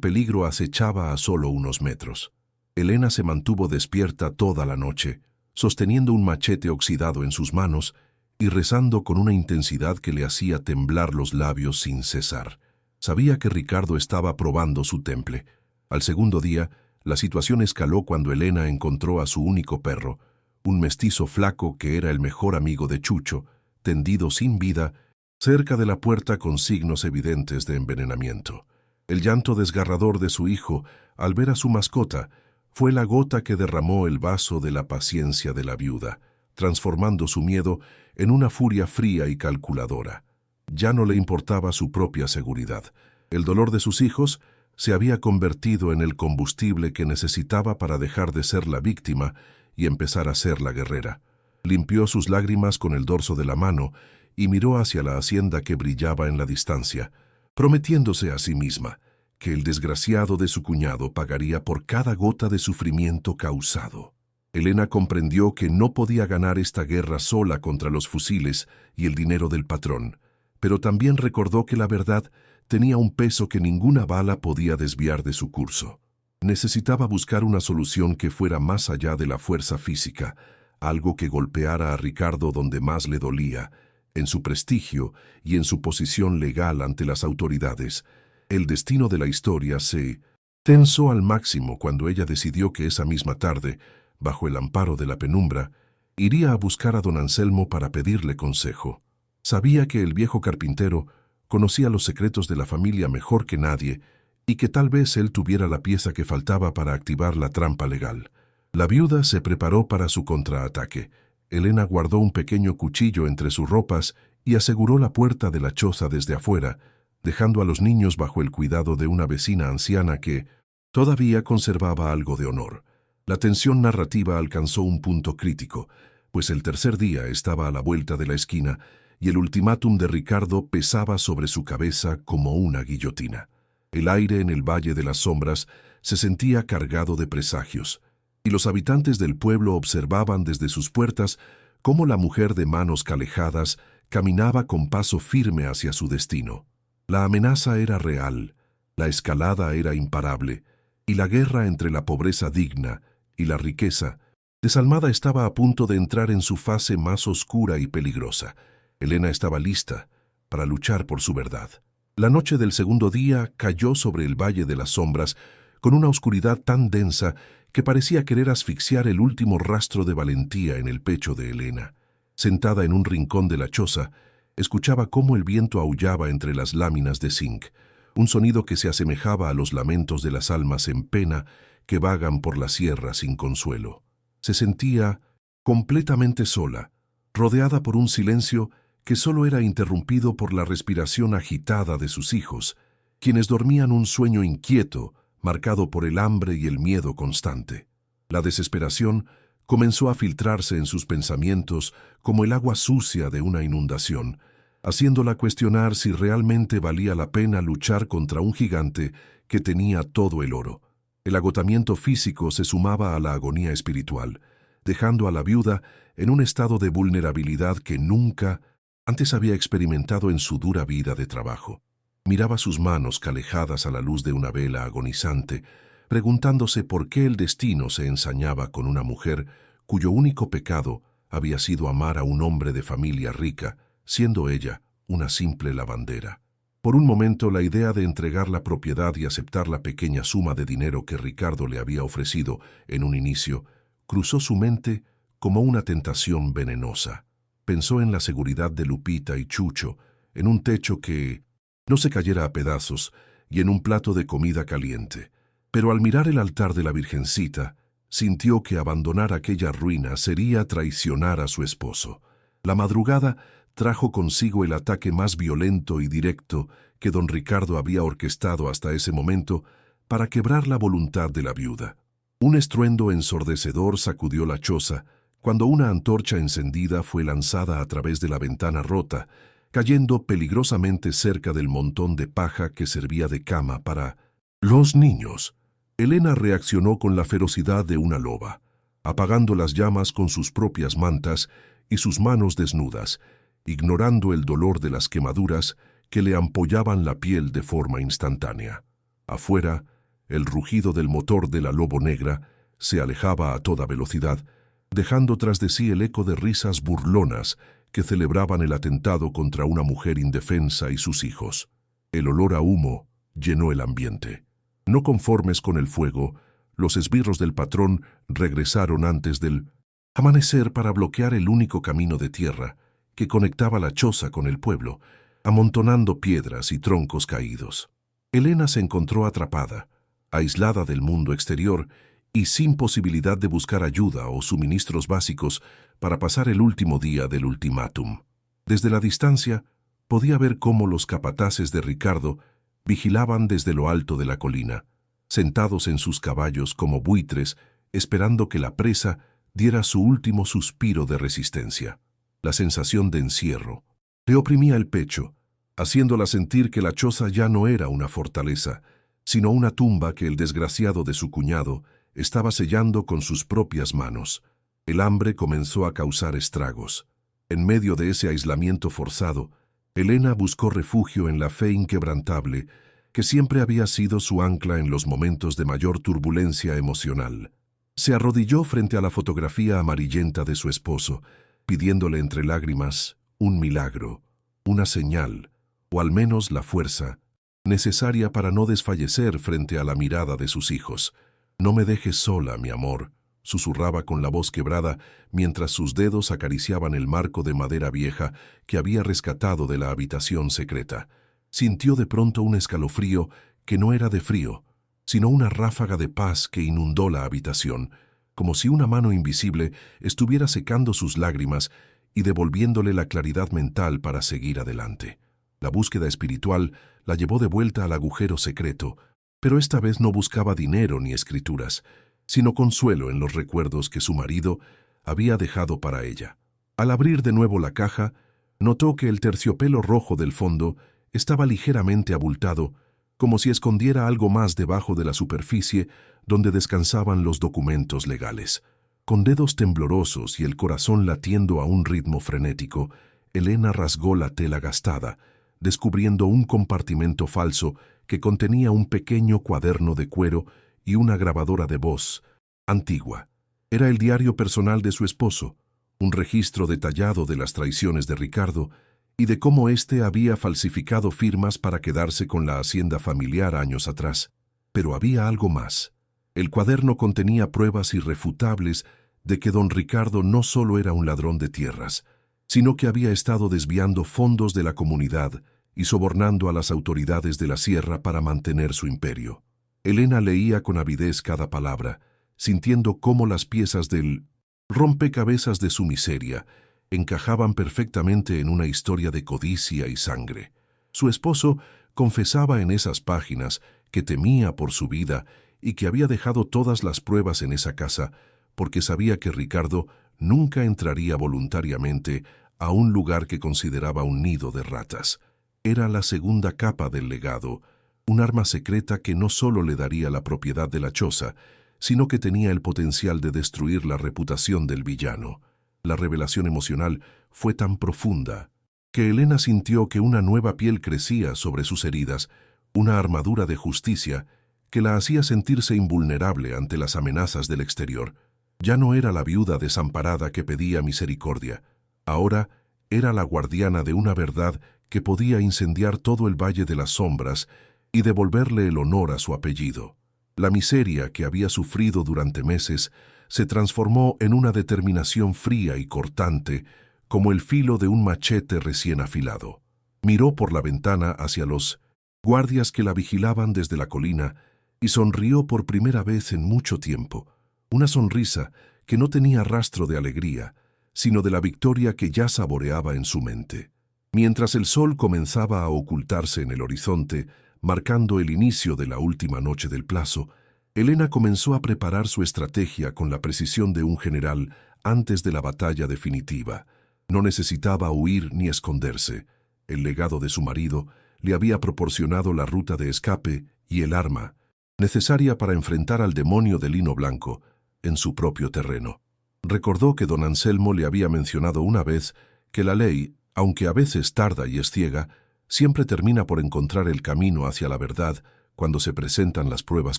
peligro acechaba a solo unos metros. Elena se mantuvo despierta toda la noche, sosteniendo un machete oxidado en sus manos y rezando con una intensidad que le hacía temblar los labios sin cesar. Sabía que Ricardo estaba probando su temple. Al segundo día, la situación escaló cuando Elena encontró a su único perro, un mestizo flaco que era el mejor amigo de Chucho, tendido sin vida, cerca de la puerta con signos evidentes de envenenamiento. El llanto desgarrador de su hijo, al ver a su mascota, fue la gota que derramó el vaso de la paciencia de la viuda, transformando su miedo en una furia fría y calculadora. Ya no le importaba su propia seguridad. El dolor de sus hijos se había convertido en el combustible que necesitaba para dejar de ser la víctima y empezar a ser la guerrera. Limpió sus lágrimas con el dorso de la mano y miró hacia la hacienda que brillaba en la distancia, prometiéndose a sí misma que el desgraciado de su cuñado pagaría por cada gota de sufrimiento causado. Elena comprendió que no podía ganar esta guerra sola contra los fusiles y el dinero del patrón, pero también recordó que la verdad tenía un peso que ninguna bala podía desviar de su curso. Necesitaba buscar una solución que fuera más allá de la fuerza física, algo que golpeara a Ricardo donde más le dolía, en su prestigio y en su posición legal ante las autoridades. El destino de la historia se tensó al máximo cuando ella decidió que esa misma tarde, bajo el amparo de la penumbra, iría a buscar a don Anselmo para pedirle consejo. Sabía que el viejo carpintero conocía los secretos de la familia mejor que nadie y que tal vez él tuviera la pieza que faltaba para activar la trampa legal. La viuda se preparó para su contraataque. Elena guardó un pequeño cuchillo entre sus ropas y aseguró la puerta de la choza desde afuera, dejando a los niños bajo el cuidado de una vecina anciana que todavía conservaba algo de honor. La tensión narrativa alcanzó un punto crítico, pues el tercer día estaba a la vuelta de la esquina y el ultimátum de Ricardo pesaba sobre su cabeza como una guillotina. El aire en el Valle de las Sombras se sentía cargado de presagios, y los habitantes del pueblo observaban desde sus puertas cómo la mujer de manos calejadas caminaba con paso firme hacia su destino. La amenaza era real, la escalada era imparable, y la guerra entre la pobreza digna y la riqueza desalmada estaba a punto de entrar en su fase más oscura y peligrosa. Elena estaba lista para luchar por su verdad. La noche del segundo día cayó sobre el Valle de las Sombras con una oscuridad tan densa que parecía querer asfixiar el último rastro de valentía en el pecho de Elena. Sentada en un rincón de la choza, escuchaba cómo el viento aullaba entre las láminas de zinc, un sonido que se asemejaba a los lamentos de las almas en pena que vagan por la sierra sin consuelo. Se sentía completamente sola, rodeada por un silencio que solo era interrumpido por la respiración agitada de sus hijos, quienes dormían un sueño inquieto, marcado por el hambre y el miedo constante. La desesperación comenzó a filtrarse en sus pensamientos como el agua sucia de una inundación, haciéndola cuestionar si realmente valía la pena luchar contra un gigante que tenía todo el oro. El agotamiento físico se sumaba a la agonía espiritual, dejando a la viuda en un estado de vulnerabilidad que nunca antes había experimentado en su dura vida de trabajo. Miraba sus manos calejadas a la luz de una vela agonizante, preguntándose por qué el destino se ensañaba con una mujer cuyo único pecado había sido amar a un hombre de familia rica, siendo ella una simple lavandera. Por un momento, la idea de entregar la propiedad y aceptar la pequeña suma de dinero que Ricardo le había ofrecido en un inicio cruzó su mente como una tentación venenosa. Pensó en la seguridad de Lupita y Chucho, en un techo que no se cayera a pedazos y en un plato de comida caliente. Pero al mirar el altar de la Virgencita, sintió que abandonar aquella ruina sería traicionar a su esposo. La madrugada trajo consigo el ataque más violento y directo que don Ricardo había orquestado hasta ese momento para quebrar la voluntad de la viuda. Un estruendo ensordecedor sacudió la choza cuando una antorcha encendida fue lanzada a través de la ventana rota, cayendo peligrosamente cerca del montón de paja que servía de cama para los niños. Elena reaccionó con la ferocidad de una loba, apagando las llamas con sus propias mantas y sus manos desnudas, ignorando el dolor de las quemaduras que le ampollaban la piel de forma instantánea. Afuera, el rugido del motor de la Lobo Negra se alejaba a toda velocidad, dejando tras de sí el eco de risas burlonas que celebraban el atentado contra una mujer indefensa y sus hijos. El olor a humo llenó el ambiente. No conformes con el fuego, los esbirros del patrón regresaron antes del amanecer para bloquear el único camino de tierra que conectaba la choza con el pueblo, amontonando piedras y troncos caídos. Elena se encontró atrapada, aislada del mundo exterior y sin posibilidad de buscar ayuda o suministros básicos para pasar el último día del ultimátum. Desde la distancia, podía ver cómo los capataces de Ricardo vigilaban desde lo alto de la colina, sentados en sus caballos como buitres, esperando que la presa diera su último suspiro de resistencia. La sensación de encierro le oprimía el pecho, haciéndola sentir que la choza ya no era una fortaleza, sino una tumba que el desgraciado de su cuñado estaba sellando con sus propias manos. El hambre comenzó a causar estragos. En medio de ese aislamiento forzado, Elena buscó refugio en la fe inquebrantable que siempre había sido su ancla en los momentos de mayor turbulencia emocional. Se arrodilló frente a la fotografía amarillenta de su esposo, pidiéndole entre lágrimas un milagro, una señal, o al menos la fuerza necesaria para no desfallecer frente a la mirada de sus hijos. «No me dejes sola, mi amor», susurraba con la voz quebrada mientras sus dedos acariciaban el marco de madera vieja que había rescatado de la habitación secreta. Sintió de pronto un escalofrío que no era de frío, sino una ráfaga de paz que inundó la habitación, como si una mano invisible estuviera secando sus lágrimas y devolviéndole la claridad mental para seguir adelante. La búsqueda espiritual la llevó de vuelta al agujero secreto, pero esta vez no buscaba dinero ni escrituras, sino consuelo en los recuerdos que su marido había dejado para ella. Al abrir de nuevo la caja, notó que el terciopelo rojo del fondo estaba ligeramente abultado, como si escondiera algo más debajo de la superficie donde descansaban los documentos legales. Con dedos temblorosos y el corazón latiendo a un ritmo frenético, Elena rasgó la tela gastada, descubriendo un compartimento falso que contenía un pequeño cuaderno de cuero y una grabadora de voz antigua. Era el diario personal de su esposo, un registro detallado de las traiciones de Ricardo y de cómo éste había falsificado firmas para quedarse con la hacienda familiar años atrás. Pero había algo más. El cuaderno contenía pruebas irrefutables de que don Ricardo no solo era un ladrón de tierras, sino que había estado desviando fondos de la comunidad y sobornando a las autoridades de la sierra para mantener su imperio. Elena leía con avidez cada palabra, sintiendo cómo las piezas del rompecabezas de su miseria encajaban perfectamente en una historia de codicia y sangre. Su esposo confesaba en esas páginas que temía por su vida y que había dejado todas las pruebas en esa casa porque sabía que Ricardo nunca entraría voluntariamente a un lugar que consideraba un nido de ratas. Era la segunda capa del legado, un arma secreta que no solo le daría la propiedad de la choza, sino que tenía el potencial de destruir la reputación del villano. La revelación emocional fue tan profunda que Elena sintió que una nueva piel crecía sobre sus heridas, una armadura de justicia que la hacía sentirse invulnerable ante las amenazas del exterior. Ya no era la viuda desamparada que pedía misericordia. Ahora era la guardiana de una verdad que podía incendiar todo el Valle de las Sombras y devolverle el honor a su apellido. La miseria que había sufrido durante meses se transformó en una determinación fría y cortante, como el filo de un machete recién afilado. Miró por la ventana hacia los guardias que la vigilaban desde la colina y sonrió por primera vez en mucho tiempo. Una sonrisa que no tenía rastro de alegría, sino de la victoria que ya saboreaba en su mente. Mientras el sol comenzaba a ocultarse en el horizonte, marcando el inicio de la última noche del plazo, Elena comenzó a preparar su estrategia con la precisión de un general antes de la batalla definitiva. No necesitaba huir ni esconderse. El legado de su marido le había proporcionado la ruta de escape y el arma necesaria para enfrentar al demonio de lino blanco en su propio terreno. Recordó que don Anselmo le había mencionado una vez que la ley, aunque a veces tarda y es ciega, siempre termina por encontrar el camino hacia la verdad cuando se presentan las pruebas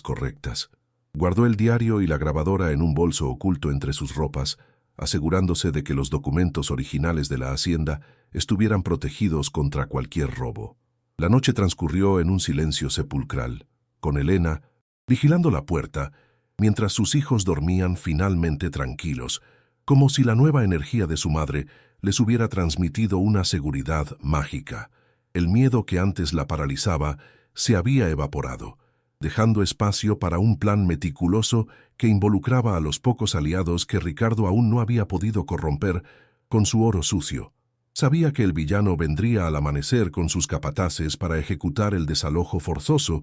correctas. Guardó el diario y la grabadora en un bolso oculto entre sus ropas, asegurándose de que los documentos originales de la hacienda estuvieran protegidos contra cualquier robo. La noche transcurrió en un silencio sepulcral, con Elena vigilando la puerta, mientras sus hijos dormían finalmente tranquilos, como si la nueva energía de su madre les hubiera transmitido una seguridad mágica. El miedo que antes la paralizaba se había evaporado, dejando espacio para un plan meticuloso que involucraba a los pocos aliados que Ricardo aún no había podido corromper con su oro sucio. Sabía que el villano vendría al amanecer con sus capataces para ejecutar el desalojo forzoso,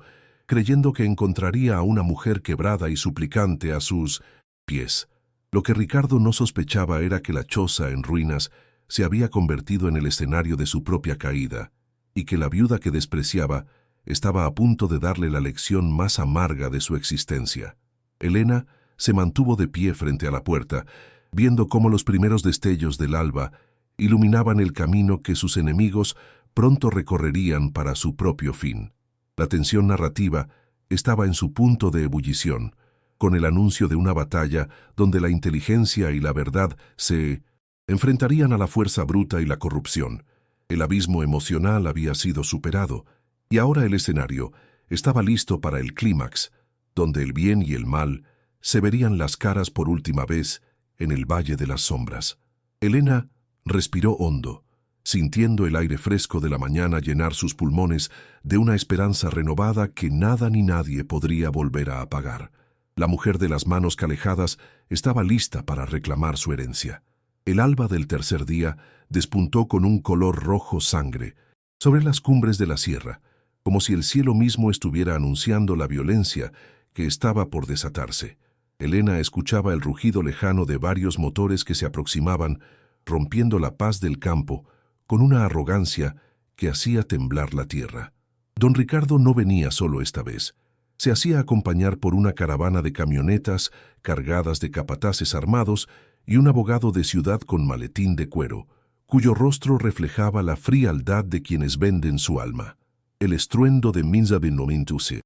creyendo que encontraría a una mujer quebrada y suplicante a sus pies. Lo que Ricardo no sospechaba era que la choza en ruinas se había convertido en el escenario de su propia caída, y que la viuda que despreciaba estaba a punto de darle la lección más amarga de su existencia. Elena se mantuvo de pie frente a la puerta, viendo cómo los primeros destellos del alba iluminaban el camino que sus enemigos pronto recorrerían para su propio fin. La tensión narrativa estaba en su punto de ebullición, con el anuncio de una batalla donde la inteligencia y la verdad se enfrentarían a la fuerza bruta y la corrupción. El abismo emocional había sido superado, y ahora el escenario estaba listo para el clímax, donde el bien y el mal se verían las caras por última vez en el Valle de las Sombras. Elena respiró hondo, sintiendo el aire fresco de la mañana llenar sus pulmones de una esperanza renovada que nada ni nadie podría volver a apagar. La mujer de las manos calejadas estaba lista para reclamar su herencia. El alba del tercer día despuntó con un color rojo sangre sobre las cumbres de la sierra, como si el cielo mismo estuviera anunciando la violencia que estaba por desatarse. Elena escuchaba el rugido lejano de varios motores que se aproximaban, rompiendo la paz del campo con una arrogancia que hacía temblar la tierra. Don Ricardo no venía solo esta vez. Se hacía acompañar por una caravana de camionetas cargadas de capataces armados y un abogado de ciudad con maletín de cuero, cuyo rostro reflejaba la frialdad de quienes venden su alma. El estruendo de Minza de Nomintuse.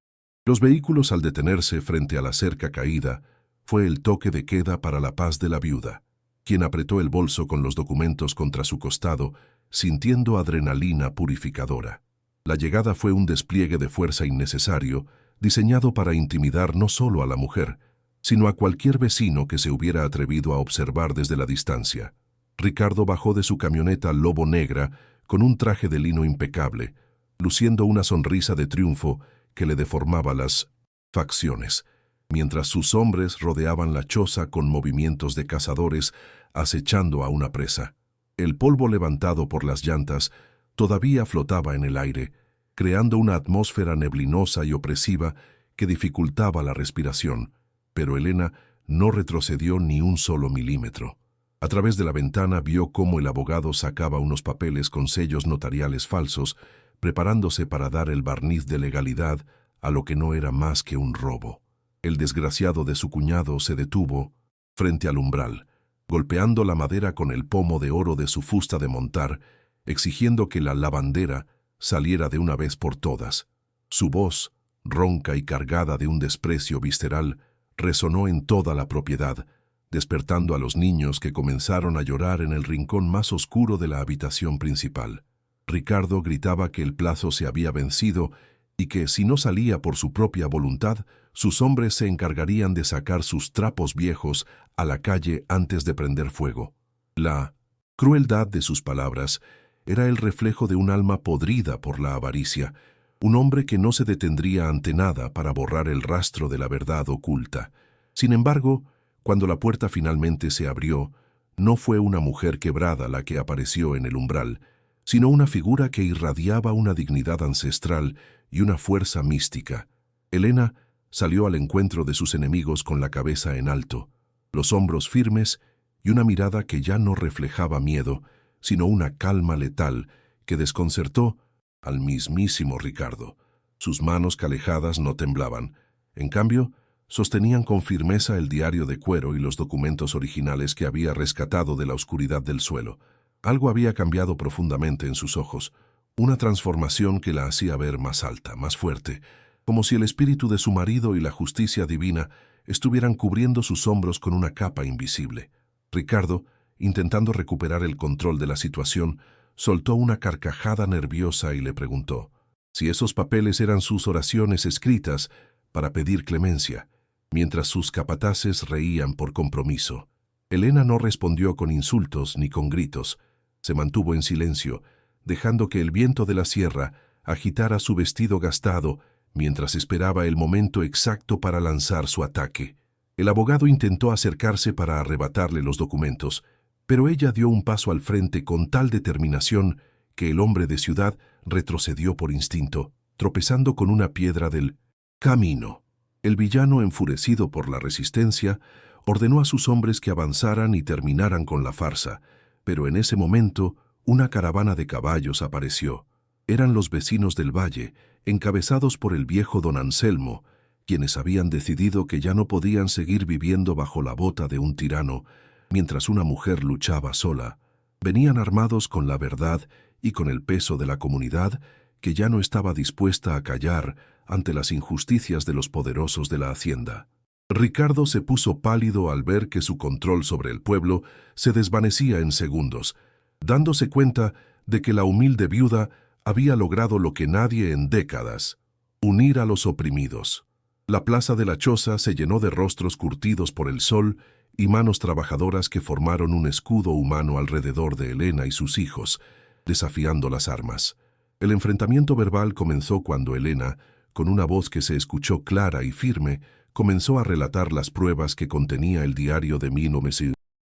Los vehículos al detenerse frente a la cerca caída fue el toque de queda para la paz de la viuda, quien apretó el bolso con los documentos contra su costado, sintiendo adrenalina purificadora. La llegada fue un despliegue de fuerza innecesario, diseñado para intimidar no solo a la mujer, sino a cualquier vecino que se hubiera atrevido a observar desde la distancia. Ricardo bajó de su camioneta Lobo Negra con un traje de lino impecable, luciendo una sonrisa de triunfo que le deformaba las facciones, mientras sus hombres rodeaban la choza con movimientos de cazadores acechando a una presa. El polvo levantado por las llantas todavía flotaba en el aire, creando una atmósfera neblinosa y opresiva que dificultaba la respiración, pero Elena no retrocedió ni un solo milímetro. A través de la ventana vio cómo el abogado sacaba unos papeles con sellos notariales falsos, preparándose para dar el barniz de legalidad a lo que no era más que un robo. El desgraciado de su cuñado se detuvo frente al umbral, golpeando la madera con el pomo de oro de su fusta de montar, exigiendo que la lavandera saliera de una vez por todas. Su voz, ronca y cargada de un desprecio visceral, resonó en toda la propiedad, despertando a los niños que comenzaron a llorar en el rincón más oscuro de la habitación principal. Ricardo gritaba que el plazo se había vencido y que, si no salía por su propia voluntad, sus hombres se encargarían de sacar sus trapos viejos a la calle antes de prender fuego. La crueldad de sus palabras era el reflejo de un alma podrida por la avaricia, un hombre que no se detendría ante nada para borrar el rastro de la verdad oculta. Sin embargo, cuando la puerta finalmente se abrió, no fue una mujer quebrada la que apareció en el umbral, sino una figura que irradiaba una dignidad ancestral y una fuerza mística. Elena salió al encuentro de sus enemigos con la cabeza en alto, los hombros firmes y una mirada que ya no reflejaba miedo, sino una calma letal que desconcertó al mismísimo Ricardo. Sus manos calejadas no temblaban. En cambio, sostenían con firmeza el diario de cuero y los documentos originales que había rescatado de la oscuridad del suelo. Algo había cambiado profundamente en sus ojos, una transformación que la hacía ver más alta, más fuerte, como si el espíritu de su marido y la justicia divina estuvieran cubriendo sus hombros con una capa invisible. Ricardo, intentando recuperar el control de la situación, soltó una carcajada nerviosa y le preguntó si esos papeles eran sus oraciones escritas para pedir clemencia, mientras sus capataces reían por compromiso. Elena no respondió con insultos ni con gritos. Se mantuvo en silencio, dejando que el viento de la sierra agitara su vestido gastado mientras esperaba el momento exacto para lanzar su ataque. El abogado intentó acercarse para arrebatarle los documentos, pero ella dio un paso al frente con tal determinación que el hombre de ciudad retrocedió por instinto, tropezando con una piedra del camino. El villano, enfurecido por la resistencia, ordenó a sus hombres que avanzaran y terminaran con la farsa, pero en ese momento una caravana de caballos apareció. Eran los vecinos del valle, encabezados por el viejo don Anselmo, quienes habían decidido que ya no podían seguir viviendo bajo la bota de un tirano, mientras una mujer luchaba sola. Venían armados con la verdad y con el peso de la comunidad que ya no estaba dispuesta a callar ante las injusticias de los poderosos de la hacienda. Ricardo se puso pálido al ver que su control sobre el pueblo se desvanecía en segundos, dándose cuenta de que la humilde viuda había logrado lo que nadie en décadas: unir a los oprimidos. La plaza de la choza se llenó de rostros curtidos por el sol y manos trabajadoras que formaron un escudo humano alrededor de Elena y sus hijos, desafiando las armas. El enfrentamiento verbal comenzó cuando Elena, con una voz que se escuchó clara y firme, comenzó a relatar las pruebas que contenía el diario de Monsieur.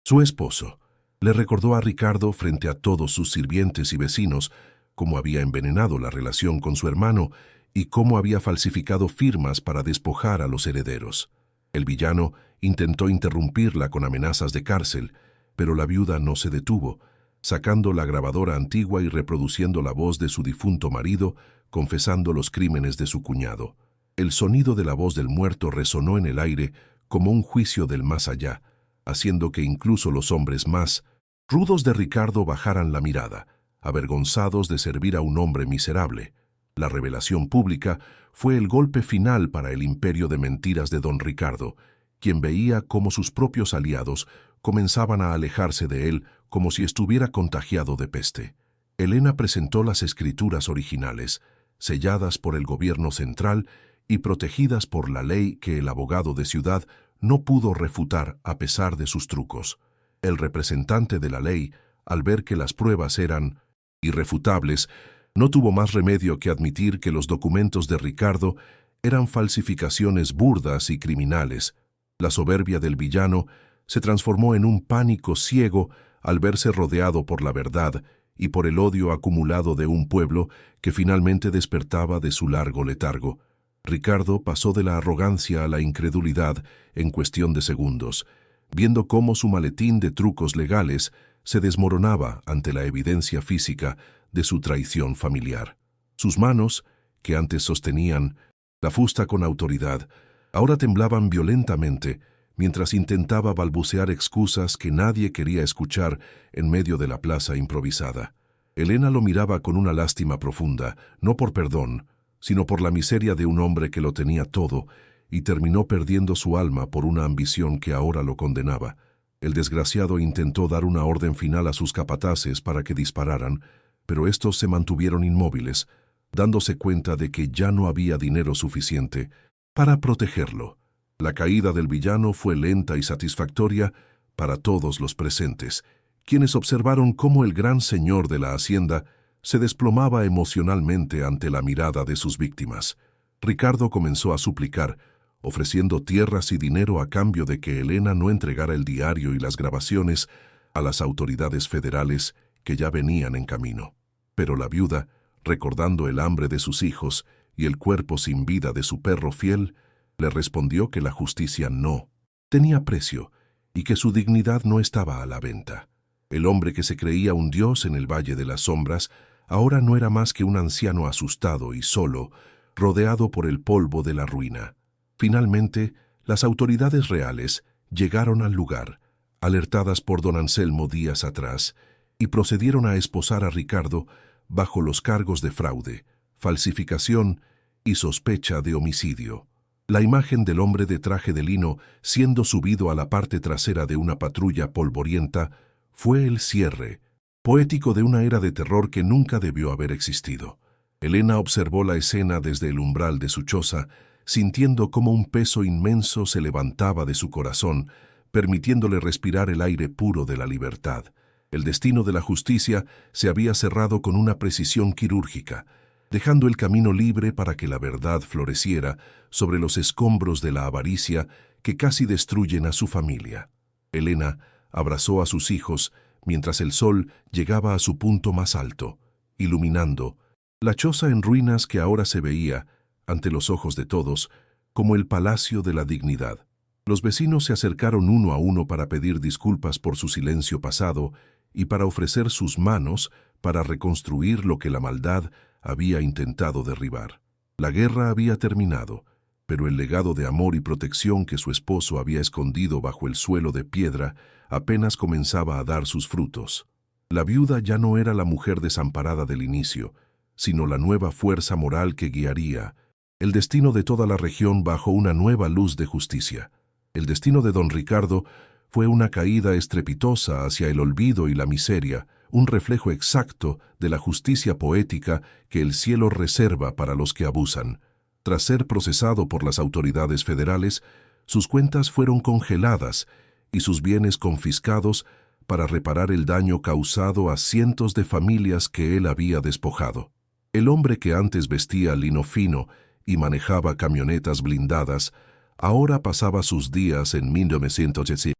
Su esposo le recordó a Ricardo frente a todos sus sirvientes y vecinos cómo había envenenado la relación con su hermano y cómo había falsificado firmas para despojar a los herederos. El villano intentó interrumpirla con amenazas de cárcel, pero la viuda no se detuvo, sacando la grabadora antigua y reproduciendo la voz de su difunto marido, confesando los crímenes de su cuñado. El sonido de la voz del muerto resonó en el aire como un juicio del más allá, haciendo que incluso los hombres más rudos de Ricardo bajaran la mirada, avergonzados de servir a un hombre miserable. La revelación pública fue el golpe final para el imperio de mentiras de don Ricardo, quien veía cómo sus propios aliados comenzaban a alejarse de él como si estuviera contagiado de peste. Elena presentó las escrituras originales, selladas por el gobierno central y protegidas por la ley que el abogado de ciudad no pudo refutar a pesar de sus trucos. El representante de la ley, al ver que las pruebas eran irrefutables, no tuvo más remedio que admitir que los documentos de Ricardo eran falsificaciones burdas y criminales. La soberbia del villano se transformó en un pánico ciego al verse rodeado por la verdad y por el odio acumulado de un pueblo que finalmente despertaba de su largo letargo. Ricardo pasó de la arrogancia a la incredulidad en cuestión de segundos, viendo cómo su maletín de trucos legales se desmoronaba ante la evidencia física de su traición familiar. Sus manos, que antes sostenían la fusta con autoridad, ahora temblaban violentamente mientras intentaba balbucear excusas que nadie quería escuchar en medio de la plaza improvisada. Elena lo miraba con una lástima profunda, no por perdón, sino por la miseria de un hombre que lo tenía todo y terminó perdiendo su alma por una ambición que ahora lo condenaba. El desgraciado intentó dar una orden final a sus capataces para que dispararan, pero estos se mantuvieron inmóviles, dándose cuenta de que ya no había dinero suficiente para protegerlo. La caída del villano fue lenta y satisfactoria para todos los presentes, quienes observaron cómo el gran señor de la hacienda se desplomaba emocionalmente ante la mirada de sus víctimas. Ricardo comenzó a suplicar, ofreciendo tierras y dinero a cambio de que Elena no entregara el diario y las grabaciones a las autoridades federales que ya venían en camino. Pero la viuda, recordando el hambre de sus hijos y el cuerpo sin vida de su perro fiel, le respondió que la justicia no tenía precio y que su dignidad no estaba a la venta. El hombre que se creía un dios en el Valle de las Sombras ahora no era más que un anciano asustado y solo, rodeado por el polvo de la ruina. Finalmente, las autoridades reales llegaron al lugar, alertadas por don Anselmo días atrás, y procedieron a esposar a Ricardo bajo los cargos de fraude, falsificación y sospecha de homicidio. La imagen del hombre de traje de lino siendo subido a la parte trasera de una patrulla polvorienta fue el cierre poético de una era de terror que nunca debió haber existido. Elena observó la escena desde el umbral de su choza, sintiendo cómo un peso inmenso se levantaba de su corazón, permitiéndole respirar el aire puro de la libertad. El destino de la justicia se había cerrado con una precisión quirúrgica, dejando el camino libre para que la verdad floreciera sobre los escombros de la avaricia que casi destruyen a su familia. Elena abrazó a sus hijos mientras el sol llegaba a su punto más alto, iluminando la choza en ruinas que ahora se veía, ante los ojos de todos, como el Palacio de la Dignidad. Los vecinos se acercaron uno a uno para pedir disculpas por su silencio pasado y para ofrecer sus manos para reconstruir lo que la maldad había intentado derribar. La guerra había terminado, pero el legado de amor y protección que su esposo había escondido bajo el suelo de piedra apenas comenzaba a dar sus frutos. La viuda ya no era la mujer desamparada del inicio, sino la nueva fuerza moral que guiaría el destino de toda la región bajo una nueva luz de justicia. El destino de don Ricardo fue una caída estrepitosa hacia el olvido y la miseria, un reflejo exacto de la justicia poética que el cielo reserva para los que abusan. Tras ser procesado por las autoridades federales, sus cuentas fueron congeladas y sus bienes confiscados para reparar el daño causado a cientos de familias que él había despojado. El hombre que antes vestía lino fino y manejaba camionetas blindadas, ahora pasaba sus días en 1910,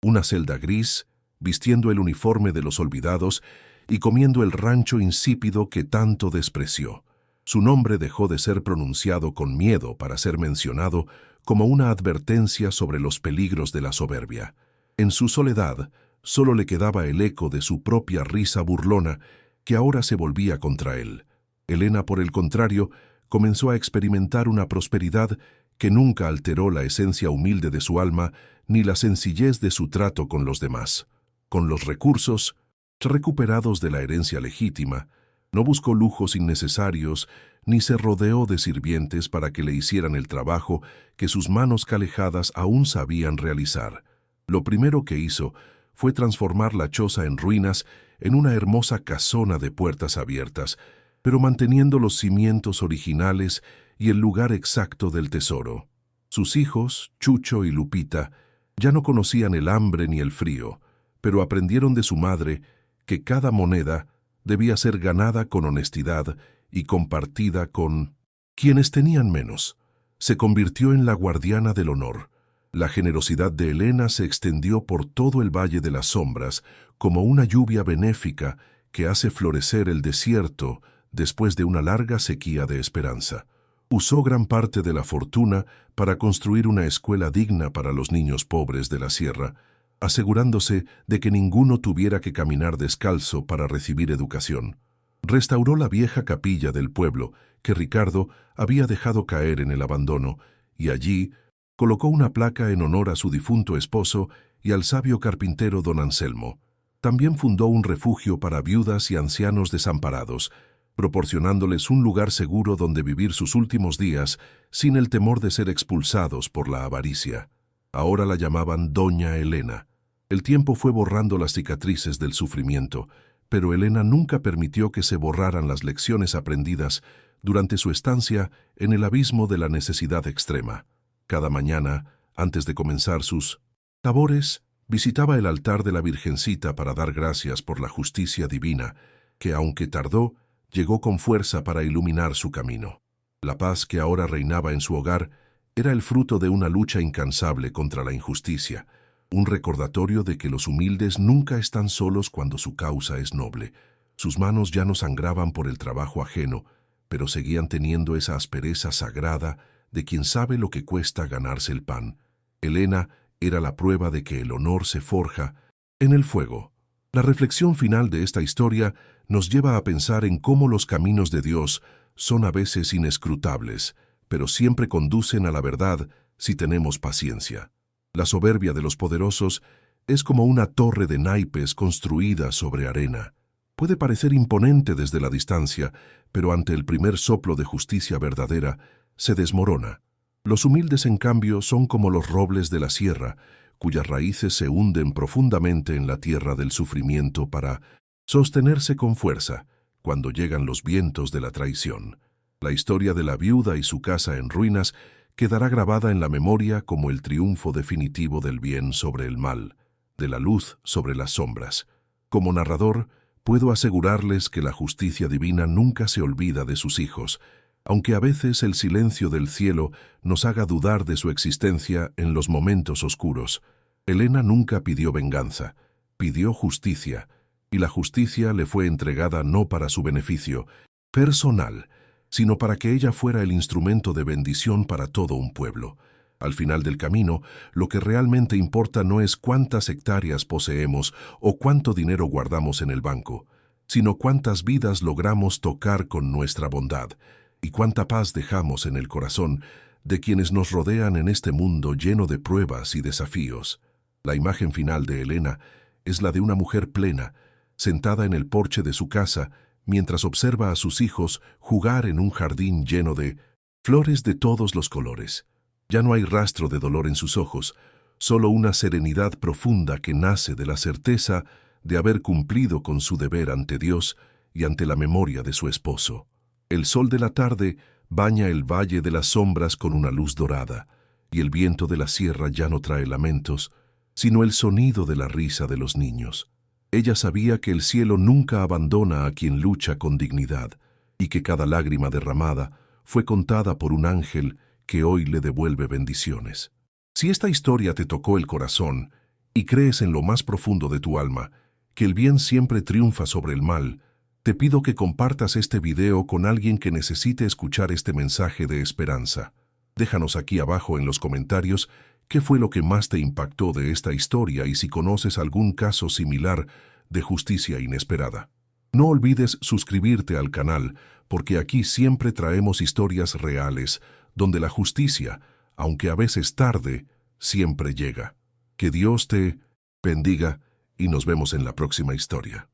una celda gris, vistiendo el uniforme de los olvidados y comiendo el rancho insípido que tanto despreció. Su nombre dejó de ser pronunciado con miedo para ser mencionado como una advertencia sobre los peligros de la soberbia. En su soledad, solo le quedaba el eco de su propia risa burlona que ahora se volvía contra él. Elena, por el contrario, comenzó a experimentar una prosperidad que nunca alteró la esencia humilde de su alma ni la sencillez de su trato con los demás. Con los recursos recuperados de la herencia legítima, no buscó lujos innecesarios ni se rodeó de sirvientes para que le hicieran el trabajo que sus manos calejadas aún sabían realizar. Lo primero que hizo fue transformar la choza en ruinas en una hermosa casona de puertas abiertas, pero manteniendo los cimientos originales y el lugar exacto del tesoro. Sus hijos, Chucho y Lupita, ya no conocían el hambre ni el frío, pero aprendieron de su madre que cada moneda debía ser ganada con honestidad y compartida con quienes tenían menos. Se convirtió en la guardiana del honor, La generosidad de Elena se extendió por todo el Valle de las Sombras como una lluvia benéfica que hace florecer el desierto después de una larga sequía de esperanza. Usó gran parte de la fortuna para construir una escuela digna para los niños pobres de la sierra, asegurándose de que ninguno tuviera que caminar descalzo para recibir educación. Restauró la vieja capilla del pueblo que Ricardo había dejado caer en el abandono, y allí colocó una placa en honor a su difunto esposo y al sabio carpintero don Anselmo. También fundó un refugio para viudas y ancianos desamparados, proporcionándoles un lugar seguro donde vivir sus últimos días sin el temor de ser expulsados por la avaricia. Ahora la llamaban Doña Elena. El tiempo fue borrando las cicatrices del sufrimiento, pero Elena nunca permitió que se borraran las lecciones aprendidas durante su estancia en el abismo de la necesidad extrema. Cada mañana, antes de comenzar sus labores, visitaba el altar de la Virgencita para dar gracias por la justicia divina, que aunque tardó, llegó con fuerza para iluminar su camino. La paz que ahora reinaba en su hogar era el fruto de una lucha incansable contra la injusticia, un recordatorio de que los humildes nunca están solos cuando su causa es noble. Sus manos ya no sangraban por el trabajo ajeno, pero seguían teniendo esa aspereza sagrada de quien sabe lo que cuesta ganarse el pan. Elena era la prueba de que el honor se forja en el fuego. La reflexión final de esta historia nos lleva a pensar en cómo los caminos de Dios son a veces inescrutables, pero siempre conducen a la verdad si tenemos paciencia. La soberbia de los poderosos es como una torre de naipes construida sobre arena. Puede parecer imponente desde la distancia, pero ante el primer soplo de justicia verdadera, se desmorona. Los humildes, en cambio, son como los robles de la sierra, cuyas raíces se hunden profundamente en la tierra del sufrimiento para sostenerse con fuerza cuando llegan los vientos de la traición. La historia de la viuda y su casa en ruinas quedará grabada en la memoria como el triunfo definitivo del bien sobre el mal, de la luz sobre las sombras. Como narrador, puedo asegurarles que la justicia divina nunca se olvida de sus hijos, aunque a veces el silencio del cielo nos haga dudar de su existencia en los momentos oscuros. Elena nunca pidió venganza, pidió justicia, y la justicia le fue entregada no para su beneficio personal, sino para que ella fuera el instrumento de bendición para todo un pueblo. Al final del camino, lo que realmente importa no es cuántas hectáreas poseemos o cuánto dinero guardamos en el banco, sino cuántas vidas logramos tocar con nuestra bondad y cuánta paz dejamos en el corazón de quienes nos rodean en este mundo lleno de pruebas y desafíos. La imagen final de Elena es la de una mujer plena, sentada en el porche de su casa, mientras observa a sus hijos jugar en un jardín lleno de flores de todos los colores. Ya no hay rastro de dolor en sus ojos, solo una serenidad profunda que nace de la certeza de haber cumplido con su deber ante Dios y ante la memoria de su esposo. El sol de la tarde baña el valle de las sombras con una luz dorada, y el viento de la sierra ya no trae lamentos, sino el sonido de la risa de los niños. Ella sabía que el cielo nunca abandona a quien lucha con dignidad, y que cada lágrima derramada fue contada por un ángel que hoy le devuelve bendiciones. Si esta historia te tocó el corazón y crees en lo más profundo de tu alma que el bien siempre triunfa sobre el mal, te pido que compartas este video con alguien que necesite escuchar este mensaje de esperanza. Déjanos aquí abajo en los comentarios qué fue lo que más te impactó de esta historia y si conoces algún caso similar de justicia inesperada. No olvides suscribirte al canal, porque aquí siempre traemos historias reales, donde la justicia, aunque a veces tarde, siempre llega. Que Dios te bendiga y nos vemos en la próxima historia.